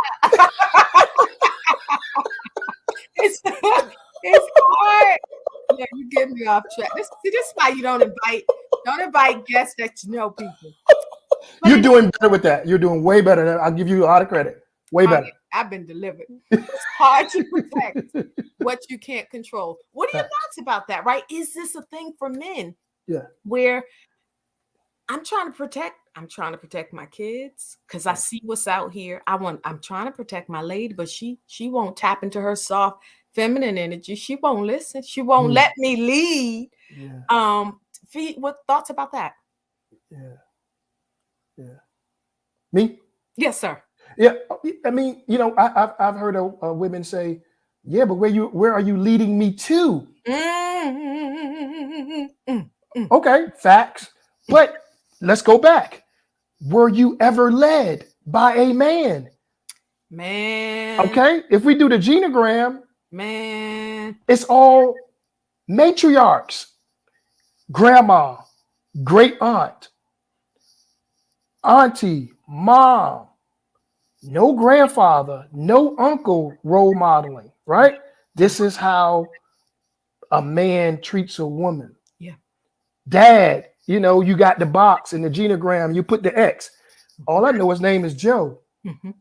it's it's hard. Yeah, you get me off track. This is why you don't invite guests that you know people. But You're it doing better with that. You're doing way better. I'll give you a lot of credit. Way honey, better. I've been delivered. It's hard to protect what you can't control. What are your Facts. thoughts about that? Right? Is this a thing for men Yeah. where I'm trying to protect my kids because I Yeah. see what's out here. I'm trying to protect my lady, but she won't tap into her soft feminine energy. She won't listen. She won't Mm. let me lead. Yeah. What thoughts about that? Yeah. Yeah. Me? Yes, sir. Yeah. I mean, I've heard of women say, "Yeah, but where are you leading me to?" Mm, mm, mm, Okay, facts. mm. But let's go back. Were you ever led by a man? Man, Okay, if we do the genogram, man. it's all matriarchs, grandma, great aunt, auntie, mom, no grandfather, no uncle role modeling, right? Yeah, This is how a man treats a woman. yeah. Dad, you got the box and the genogram, you put the X. All I know his name is Joe. Mhm,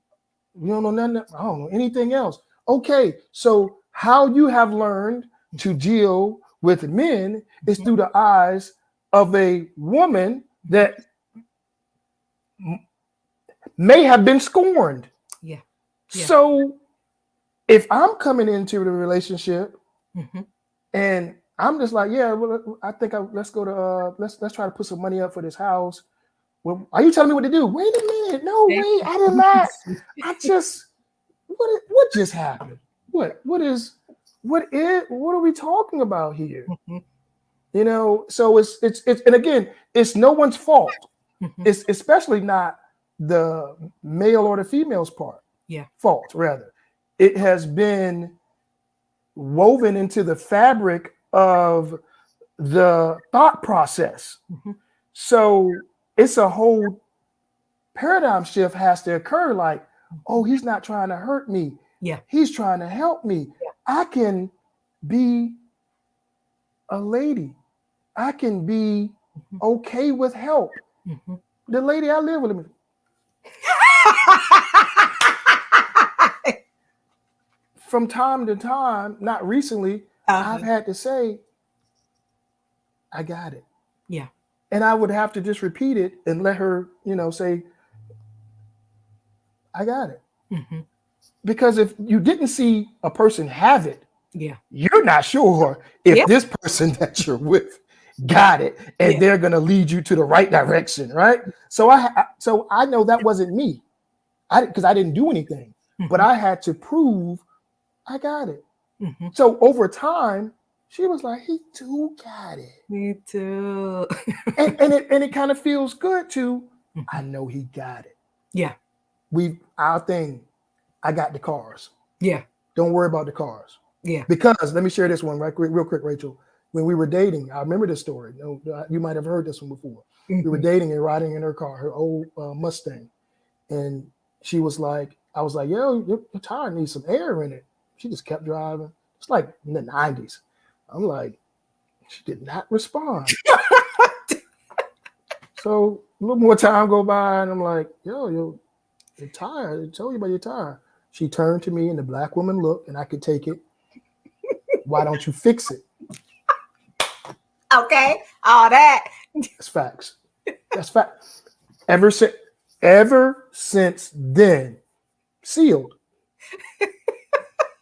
You don't know nothing. I don't know anything else. Okay, so how you have learned to deal with men is mhm, through the eyes of a woman mhm. that may have been scorned. Yeah, yeah. So if I'm coming into the relationship Mhm. and I'm just like, yeah, well, I think let's go to let's try to put some money up for this house. Well, are you telling me what to do? Wait a minute. No, Thank wait, you. I did not. I just what just happened? What are we talking about here? Mhm, So it's and again, it's no one's fault. mhm. It's especially not the male or the female's Yeah. fault, rather. It has been woven into the fabric of the thought process. Mhm. So it's a whole paradigm shift has to occur like, oh, Mhm. he's not trying to hurt me. Yeah. He's trying to help me. Yeah. I can be a lady. I can be Mhm. okay with help. Mhm. The lady I live with, from time to time, not recently, I've Uh-huh. had to say, I got it. Yeah. And I would have to just repeat it and let her, say, I got it. Mhm. Because if you didn't see a person have it, Yeah. you're not sure Yeah. if this person that you're with got it and Yeah. they're going to lead you to the right direction, right? So I know that wasn't me. Because I didn't do anything, but Mhm. I had to prove I got it. Mhm. So over time, she was like, "He too got it," Me too. and it kind of feels good to. I Mhm. know he got it. Yeah. Our thing. I got the cars. Yeah. Don't worry about the cars. Yeah. Because let me share this one real quick, Rachel. When we were dating, I remember this story. You might have heard this one before. We were Mhm. dating and riding in her car, her old Mustang, and she was like, I was like, yo, your tire needs some air in it. She just kept driving. It's like in the 90s. I'm like, she did not respond. So a little more time go by, and I'm like, yo, your tire. I told you about your tire. She turned to me, and the black woman looked, and I could take it. Why don't you fix it? Okay, all that. That's facts. That's fact. Ever since, ever since then, sealed.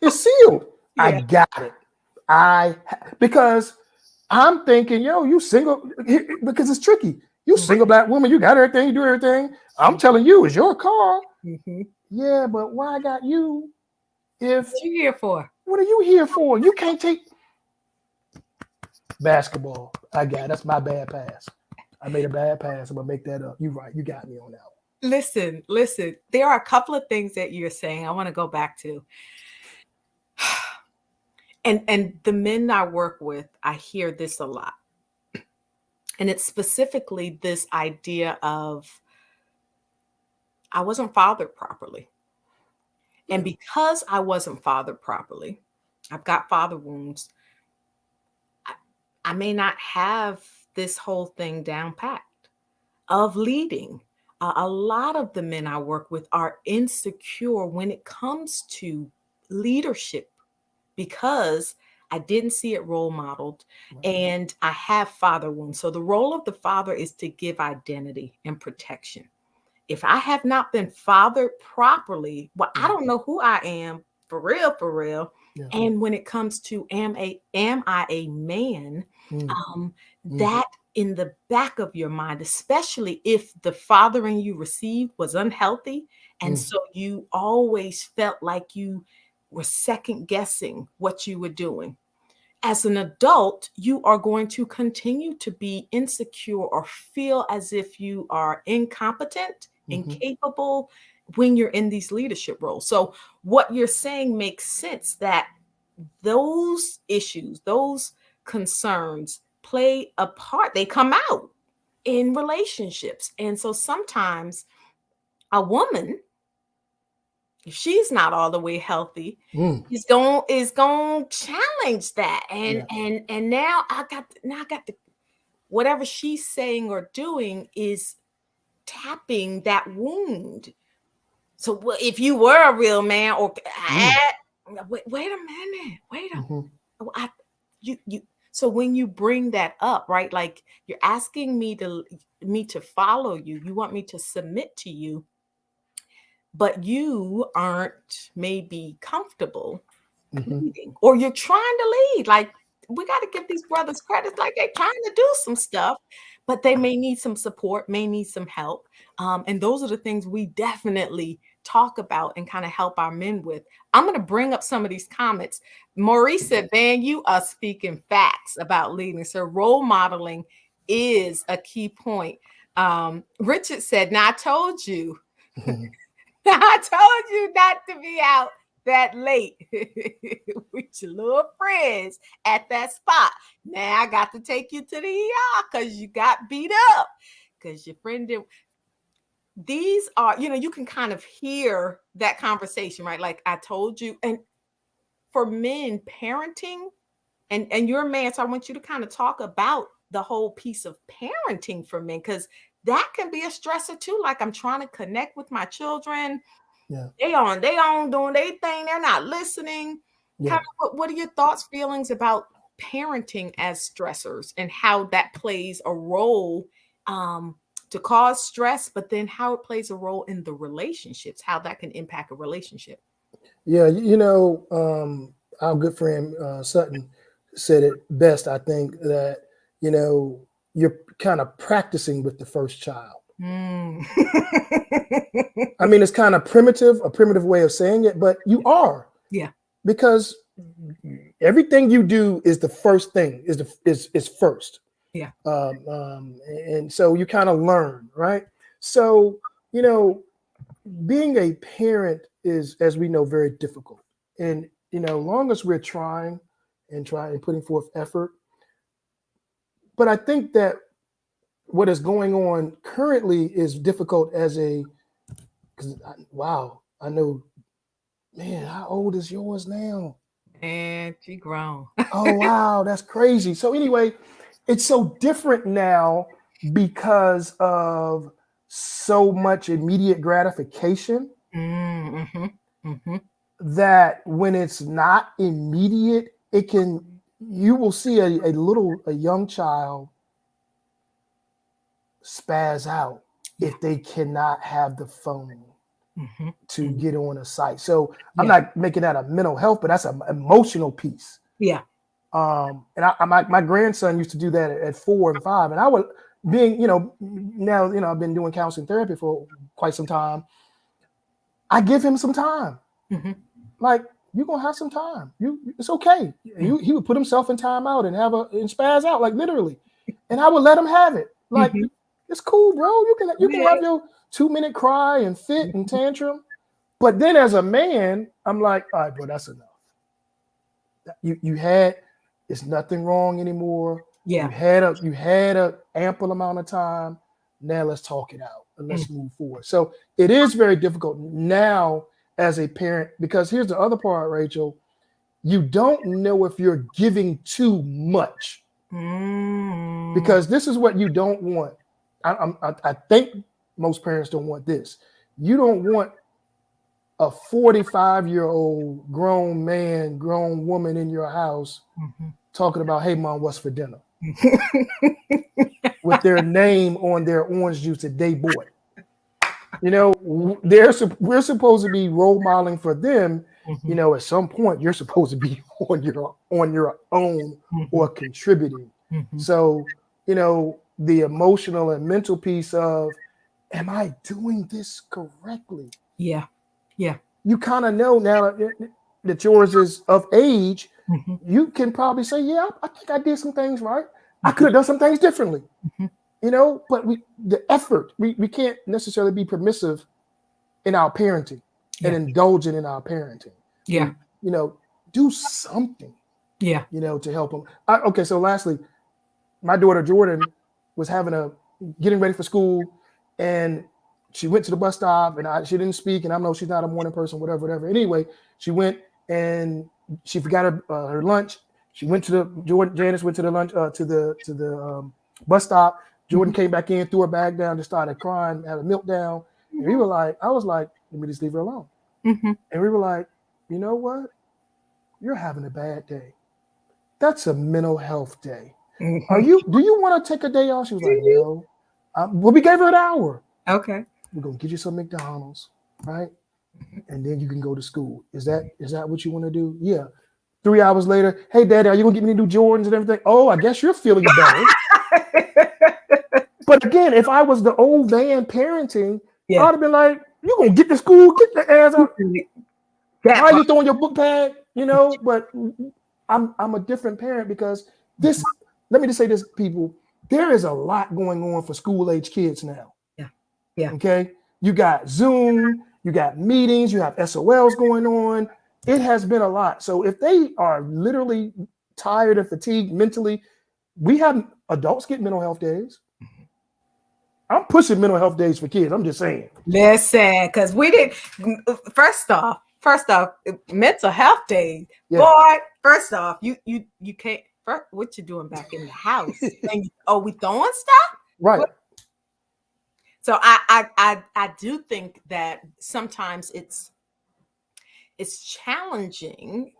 It's sealed. I Yeah. got it. Because I'm thinking, yo, you single, because it's tricky. You single black woman, you got everything, you do everything. I'm telling you, it's your car. Mm-hmm. Yeah, but why I got you? If What you here for? What are you here for? You can't take basketball. I got it. That's my bad pass. I made a bad pass. I'm gonna make that up. You right. You got me on that one. Listen. There are a couple of things that you're saying I want to go back to. And the men I work with, I hear this a lot. And it's specifically this idea of I wasn't fathered properly. And because I wasn't fathered properly, I've got father wounds. I may not have this whole thing down packed of leading. A lot of the men I work with are insecure when it comes to leadership because I didn't see it role modeled and I have father wounds. So the role of the father is to give identity and protection. If I have not been fathered properly, well, I don't know who I am for real, for real. Yeah. And when it comes to am I a man, Mm. that in the back of your mind, especially if the fathering you received was unhealthy, and so you always felt like you were second guessing what you were doing. As an adult, you are going to continue to be insecure or feel as if you are incompetent, incapable when you're in these leadership roles. So, what you're saying makes sense that those issues, those concerns play a part. They come out in relationships. And so sometimes a woman, if she's not all the way healthy, is going to challenge that. And now I got the whatever she's saying or doing is tapping that wound. So if you were a real man, or wait a minute, I, you. So when you bring that up, right? Like you're asking me to follow you. You want me to submit to you, but you aren't maybe comfortable leading, or you're trying to lead. Like we got to give these brothers credit. Like they're trying to do some stuff, but they may need some support, may need some help. And those are the things we definitely talk about and kind of help our men with. I'm going to bring up some of these comments. Maurice said, "Van, you are speaking facts about leading. So role modeling is a key point." Richard said, "Now I told you." I told you not to be out that late with your little friends at that spot. Now I got to take you to the ER because you got beat up because your friend did. These are, you can kind of hear that conversation, right? Like I told you. And for men, parenting, and you're a man, so I want you to kind of talk about the whole piece of parenting for men, because that can be a stressor too. Like I'm trying to connect with my children. Yeah. They on doing their thing. They're not listening. Yeah. Kind of what are your thoughts, feelings about parenting as stressors and how that plays a role to cause stress, but then how it plays a role in the relationships, how that can impact a relationship? Yeah. Our good friend Sutton said it best. I think that you're kind of practicing with the first child. Mm. I mean, it's kind of a primitive way of saying it, but you are. Yeah. Because everything you do is the first thing, is first. Yeah. And so you kind of learn, right? So, being a parent is, as we know, very difficult. And, long as we're trying and putting forth effort. But I think that what is going on currently is difficult wow, I know, man, how old is yours now? And she grown. Oh, wow, that's crazy. So anyway, it's so different now because of so much immediate gratification Mm-hmm. Mm-hmm. that when it's not immediate, it can, you will see a young child spaz out Yeah. if they cannot have the phone Mm-hmm. to Mm-hmm. get on a site. So I'm Yeah. not making that a mental health, but that's an emotional piece. Yeah. And my grandson used to do that at 4 and 5, and I would, being, now, I've been doing counseling therapy for quite some time. I give him some time. Mm-hmm. Like, you're gonna have some time. It's okay. He would put himself in timeout and spaz out, like literally, and I would let him have it. Like, Mm-hmm. it's cool, bro. You can Yeah. have your 2 minute cry and fit and tantrum, but then as a man, I'm like, all right, bro, that's enough. You had, it's nothing wrong anymore. Yeah. You had a ample amount of time. Now let's talk it out and let's move forward. So it is very difficult now as a parent, because here's the other part, Rachel. You don't know if you're giving too much, Mm-hmm. because this is what you don't want. I think most parents don't want this. You don't want a 45-year-old grown man, grown woman in your house talking about, hey, mom, what's for dinner? With their name on their orange juice that they bought. We're supposed to be role modeling for them. Mm-hmm. At some point, you're supposed to be on your own or contributing. Mm-hmm. So, the emotional and mental piece of, am I doing this correctly? Yeah. Yeah. You kind of know now that yours is of age. Mm-hmm. You can probably say, yeah, I think I did some things right. I could have done some things differently. Mm-hmm. But the effort, we can't necessarily be permissive in our parenting and Yeah. indulgent in our parenting. Yeah. Do something, Yeah. to help them. Okay, so lastly, my daughter Jordan was getting ready for school, and she went to the bus stop, and she didn't speak, and I know she's not a morning person, whatever. Anyway, she went and she forgot her lunch. She went to Janice went to the lunch to the bus stop. Jordan Mm-hmm. came back in, threw her bag down, just started crying, had a meltdown. And I was like, let me just leave her alone. Mm-hmm. And we were like, you know what? You're having a bad day. That's a mental health day. Mm-hmm. Do you want to take a day off? She was like, no. Well, we gave her an hour. Okay. We're gonna get you some McDonald's, right? And then you can go to school. Is that what you want to do? Yeah. 3 hours later, hey daddy, are you gonna get me new Jordans and everything? Oh, I guess you're feeling better. But again, if I was the old man parenting, Yeah. I'd have been like, you gonna get to school, get the ass out. Why That are part. you throwing your book bag? But I'm a different parent because this. Let me just say this, people. There is a lot going on for school age kids now. Yeah. Yeah. Okay, you got Zoom, you got meetings, you have SOLs going on. It has been a lot. So if they are literally tired and fatigued mentally, we have adults get mental health days. I'm pushing mental health days for kids. I'm just saying. Listen, because we didn't. First off, mental health days, Yeah. boy. First off, you can't. What you doing back in the house? And we throwing stuff. Right. So I do think that sometimes it's challenging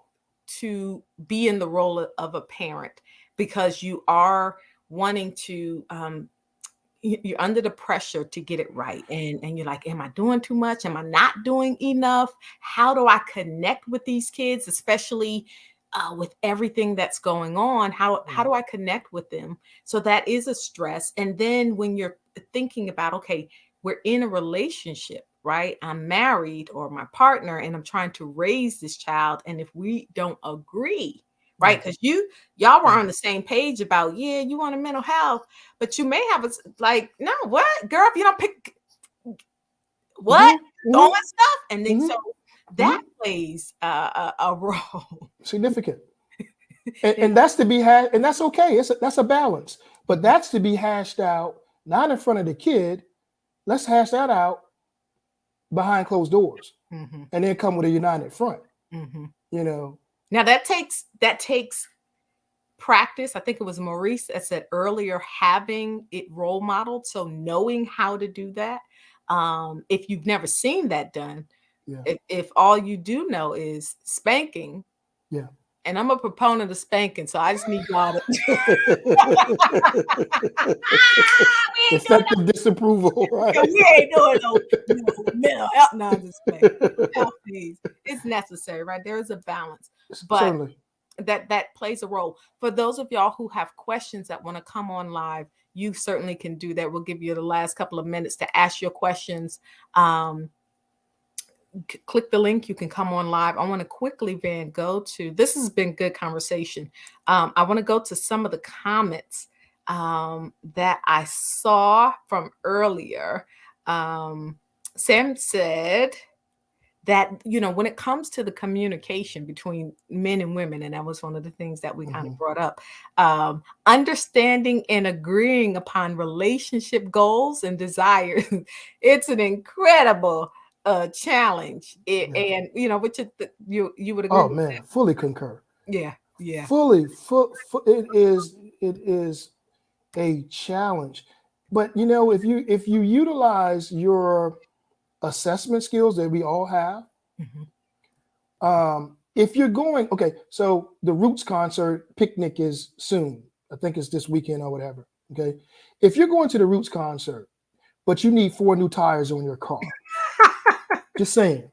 to be in the role of a parent because you are wanting to you're under the pressure to get it right, and you're like, am I doing too much? Am I not doing enough? How do I connect with these kids, especially with everything that's going on? How do I connect with them? So that is a stress. And then when you're thinking about, okay, we're in a relationship, right? I'm married or my partner, and I'm trying to raise this child, and if we don't agree, right? Because y'all were on the same page about, yeah, you want a mental health, but you may have a like, no, what, girl, if you don't pick what throwing stuff, and then so that plays a role. Significant. And that's to be had, and that's okay. That's a balance, but that's to be hashed out, not in front of the kid. Let's hash that out behind closed doors, Mm-hmm. and then come with a united front. Mm-hmm. You know. Now that takes practice. I think it was Maurice that said earlier, having it role modeled, so knowing how to do that. If you've never seen that done, Yeah. if all you do know is spanking, Yeah. and I'm a proponent of spanking, so I just need y'all to we ain't doing Effective disapproval, no, right? we ain't doing no mental health. No, I'm just playing. Health needs, it's necessary, right? There is a balance, but Certainly. that plays a role. For those of y'all who have questions that want to come on live, you certainly can do that. We'll give you the last couple of minutes to ask your questions. Um, Click the link. You can come on live. I want to quickly, Van, go to this has been good conversation. I want to go to some of the comments that I saw from earlier. Sam said that, when it comes to the communication between men and women, and that was one of the things that we kind of brought up, understanding and agreeing upon relationship goals and desires. It's an incredible challenge. Yeah. And which you would agree Oh with man, fully concur. that. Yeah, yeah. It is a challenge, but if you utilize your assessment skills that we all have, Mhm. if you're going, okay, so the Roots concert picnic is soon. I think it's this weekend or whatever. Okay, if you're going to the Roots concert, but you need 4 new tires on your car, just saying.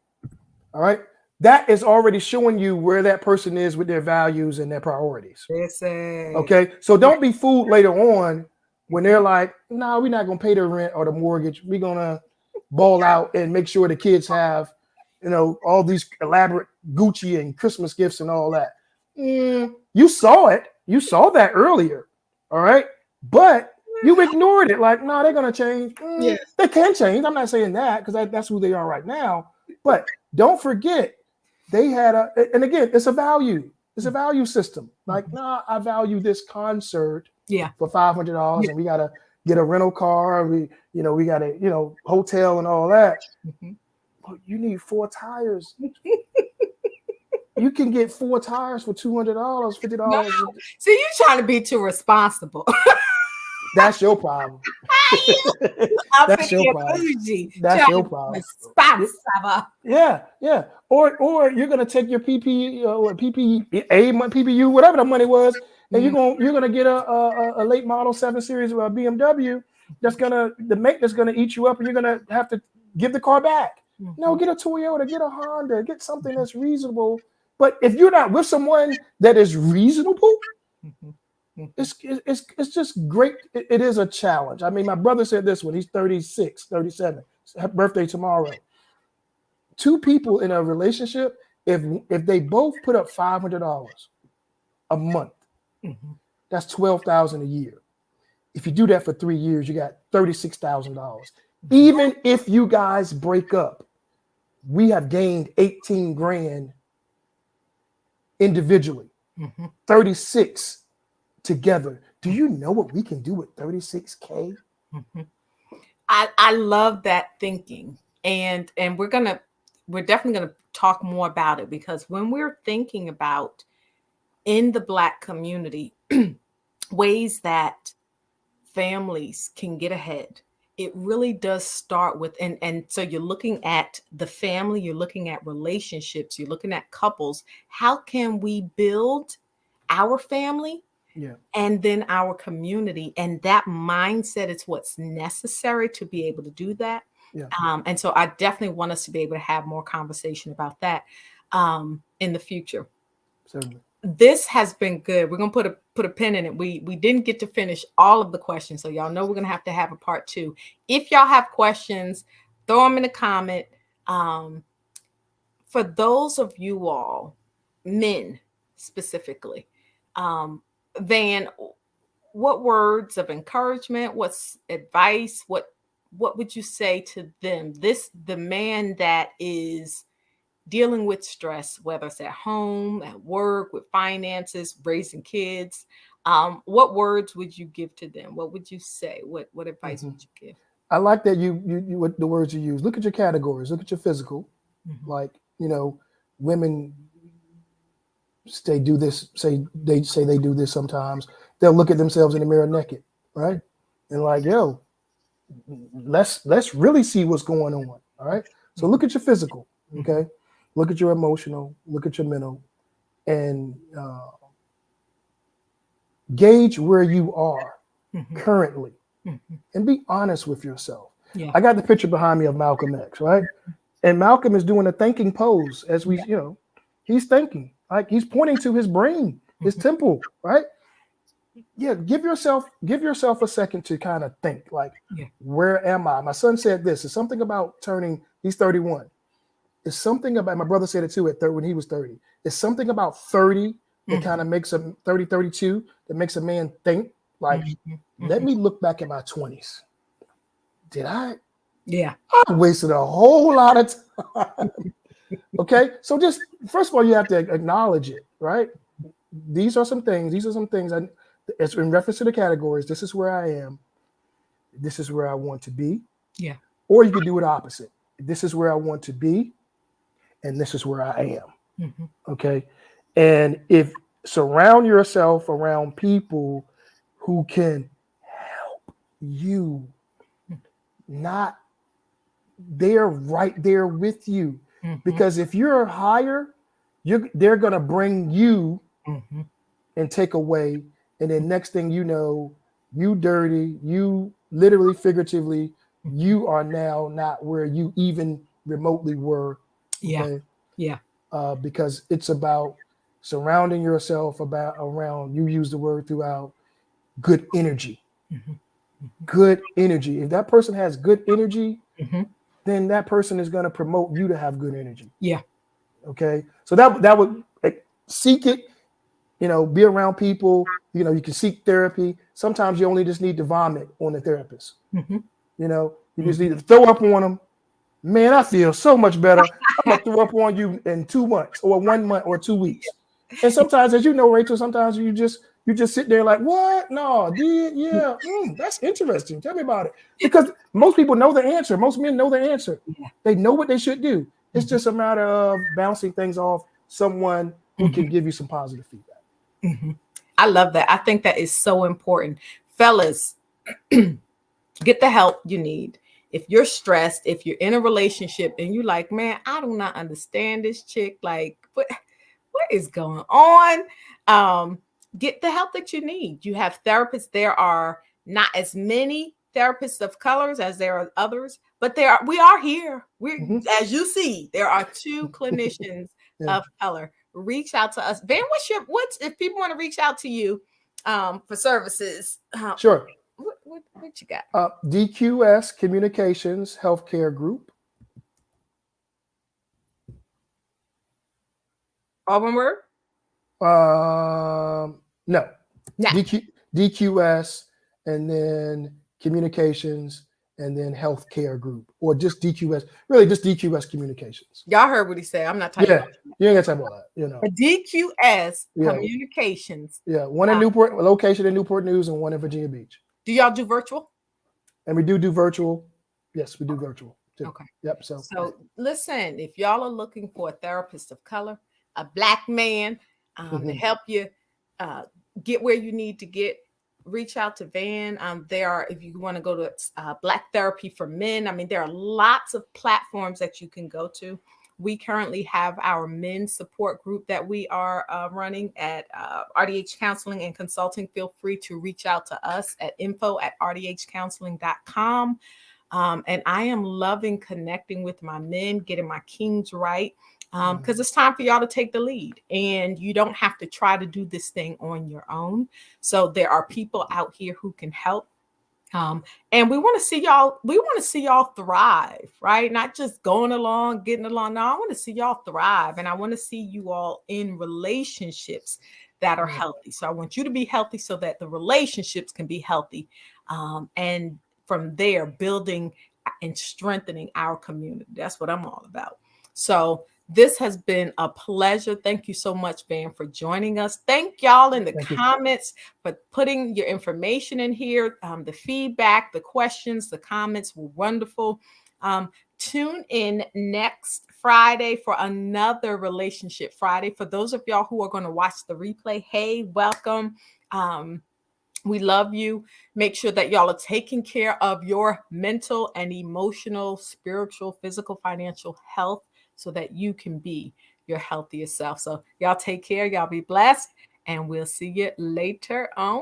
All right. That is already showing you where that person is with their values and their priorities. Listen. Okay. So Right. don't be fooled later on when they're like, no, we're not going to pay the rent or the mortgage. We're going to ball out and make sure the kids have, all these elaborate Gucci and Christmas gifts and all that. You saw it. You saw that earlier. All right. But you ignored it. Like, no, they're going to change. Yes. They can change. I'm not saying that because that's who they are right now. But don't forget, they had and again, it's a value. It's a value system. Like, nah, I value this concert Yeah. for $500, Yeah. and we gotta get a rental car. We got a hotel and all that. Mhm. But you need 4 tires. You can get 4 tires for $200, No, $50. see, you trying to be too responsible. That's your problem. Up in That's your here problem. bougie, That's trying your to be problem. responsible. Yeah, yeah. Or you're gonna take your PP or PPA PPU, whatever the money was, and Mm, you're gonna get a late model 7 Series BMW the maintenance gonna eat you up, and you're gonna have to give the car back. No, mhm, get a Toyota, get a Honda, get something that's reasonable. But if you're not with someone that is reasonable, mhm, mhm. it's just great. It is a challenge. I mean, my brother said this when he's 36, 37, birthday tomorrow. 2 people in a relationship, if they both put up $500 a month, Mhm. that's 12,000 a year. If you do that for 3 years, you got $36,000. Even if you guys break up, we have gained 18 grand individually, Mhm. 36 together. Do you know what we can do with 36K? Mhm. I love that thinking, and we're definitely gonna talk more about it, because when we're thinking about in the Black community ways that families can get ahead, it really does start with, and so you're looking at the family, you're looking at relationships, you're looking at couples. How can we build our family Yeah, and then our community? And that mindset is what's necessary to be able to do that. yeah, And so I definitely want us to be able to have more conversation about that in the future. certainly. This has been good. We're gonna put a pin in it. We didn't get to finish all of the questions, so y'all know we're gonna have a part 2. If y'all have questions, throw them in the comment. Um, for those of you all, men specifically, um, Van, what words of encouragement, what's advice, what would you say to them? The man that is dealing with stress, whether it's at home, at work, with finances, raising kids. What words would you give to them? What would you say? What advice Mhm. would you give? I like that you what the words you use. Look at your categories. Look at your physical. Mhm. Like, women say do this. Say they do this sometimes. They'll look at themselves in the mirror naked, right? And like, yo, let's really see what's going on. All right. So Mhm. look at your physical. Mhm. Okay. Look at your emotional. Look at your mental, and gauge where you are Mhm. currently, Mhm. and be honest with yourself. Yeah. I got the picture behind me of Malcolm X, right? And Malcolm is doing a thinking pose as we, Yeah. he's thinking, like he's pointing to his brain, his Mhm. temple, right? Yeah, give yourself a second to kind of think, like, Yeah. where am I? My son said this. It's something about turning. He's 31. It's something about, my brother said it too at 30, when he was 30. It's something about 30 that kind Mhm. of makes a 30, 32 that makes a man think, like, Mhm. let Mhm. me look back at my 20s. Did Yeah. I wasted a whole lot of time. Okay. So just first of all, you have to acknowledge it, right? These are some things as in reference to the categories. This is where I am. This is where I want to be. Yeah. Or you could do it opposite. This is where I want to be, and this is where I am. Mhm. Okay. And if surround yourself around people who can help you, not they're right there with you. Mhm. Because if you're higher, they're gonna bring you Mhm. and take away. And then next thing you know, you dirty, you literally, figuratively, Mhm. you are now not where you even remotely were. Yeah. Okay. Yeah. Because it's about surrounding yourself around, you use the word throughout, good energy. Mhm. Mhm. Good energy. If that person has good energy, Mhm. then that person is going to promote you to have good energy. Yeah. Okay. So that would, like, seek it, be around people, you can seek therapy. Sometimes you only just need to vomit on the therapist. Mhm. You just Mhm. need to throw up on them. Man, I feel so much better. I'm gonna throw up on you in 2 months or 1 month or 2 weeks. And sometimes, as you know, Rachel, sometimes you just sit there like, what? No, did yeah, that's interesting. Tell me about it. Because most people know the answer. Most men know the answer. Yeah. They know what they should do. It's Mhm. just a matter of bouncing things off someone who Mhm. can give you some positive feedback. Mhm. I love that. I think that is so important. Fellas, get the help you need. If you're stressed, if you're in a relationship and you're like, man, I do not understand this chick, like, what is going on? Um, get the help that you need. You have therapists. There are not as many therapists of colors as there are others, but we are here. Mhm. As you see, there are two clinicians Yeah, of color. Reach out to us. Ben, what's if people want to reach out to you for services? sure. What you got? DQS Communications Healthcare Group. All one word? No, No. DQS, and then communications, and then healthcare group, or just DQS. Really, just DQS Communications. Y'all heard what he said. I'm not typing. Yeah, you ain't got time for all that. DQS Yeah, Communications. yeah. One in Newport, location in Newport News, and one in Virginia Beach. Do y'all do virtual? And we do virtual. Yes, we do virtual too. Okay. Yep. So So listen, if y'all are looking for a therapist of color, a black man to help you uh, get where you need to get, reach out to Van. There are, if you want to go to Black Therapy for Men, I mean, there are lots of platforms that you can go to. We currently have our men's support group that we are running at RDH Counseling and Consulting. Feel free to reach out to us at info@rdhcounseling.com. And I am loving connecting with my men, getting my kings right, because it's time for y'all to take the lead. And you don't have to try to do this thing on your own. So there are people out here who can help. Um, and we want to see y'all, we want to see y'all thrive, right? Not just going along, getting along. No, I want to see y'all thrive. And I want to see you all in relationships that are healthy. So I want you to be healthy so that the relationships can be healthy. And from there, building and strengthening our community. That's what I'm all about. So This has been a pleasure. Thank you so much, Van, for joining us. Thank y'all in the Thank you. comments for putting your information in here. The feedback, the questions, the comments were wonderful. Tune in next Friday for another Relationship Friday. For those of y'all who are going to watch the replay, hey, welcome. Um, we love you. Make sure that y'all are taking care of your mental and emotional, spiritual, physical, financial health so that you can be your healthiest self. So, y'all take care. Y'all be blessed. And we'll see you later on.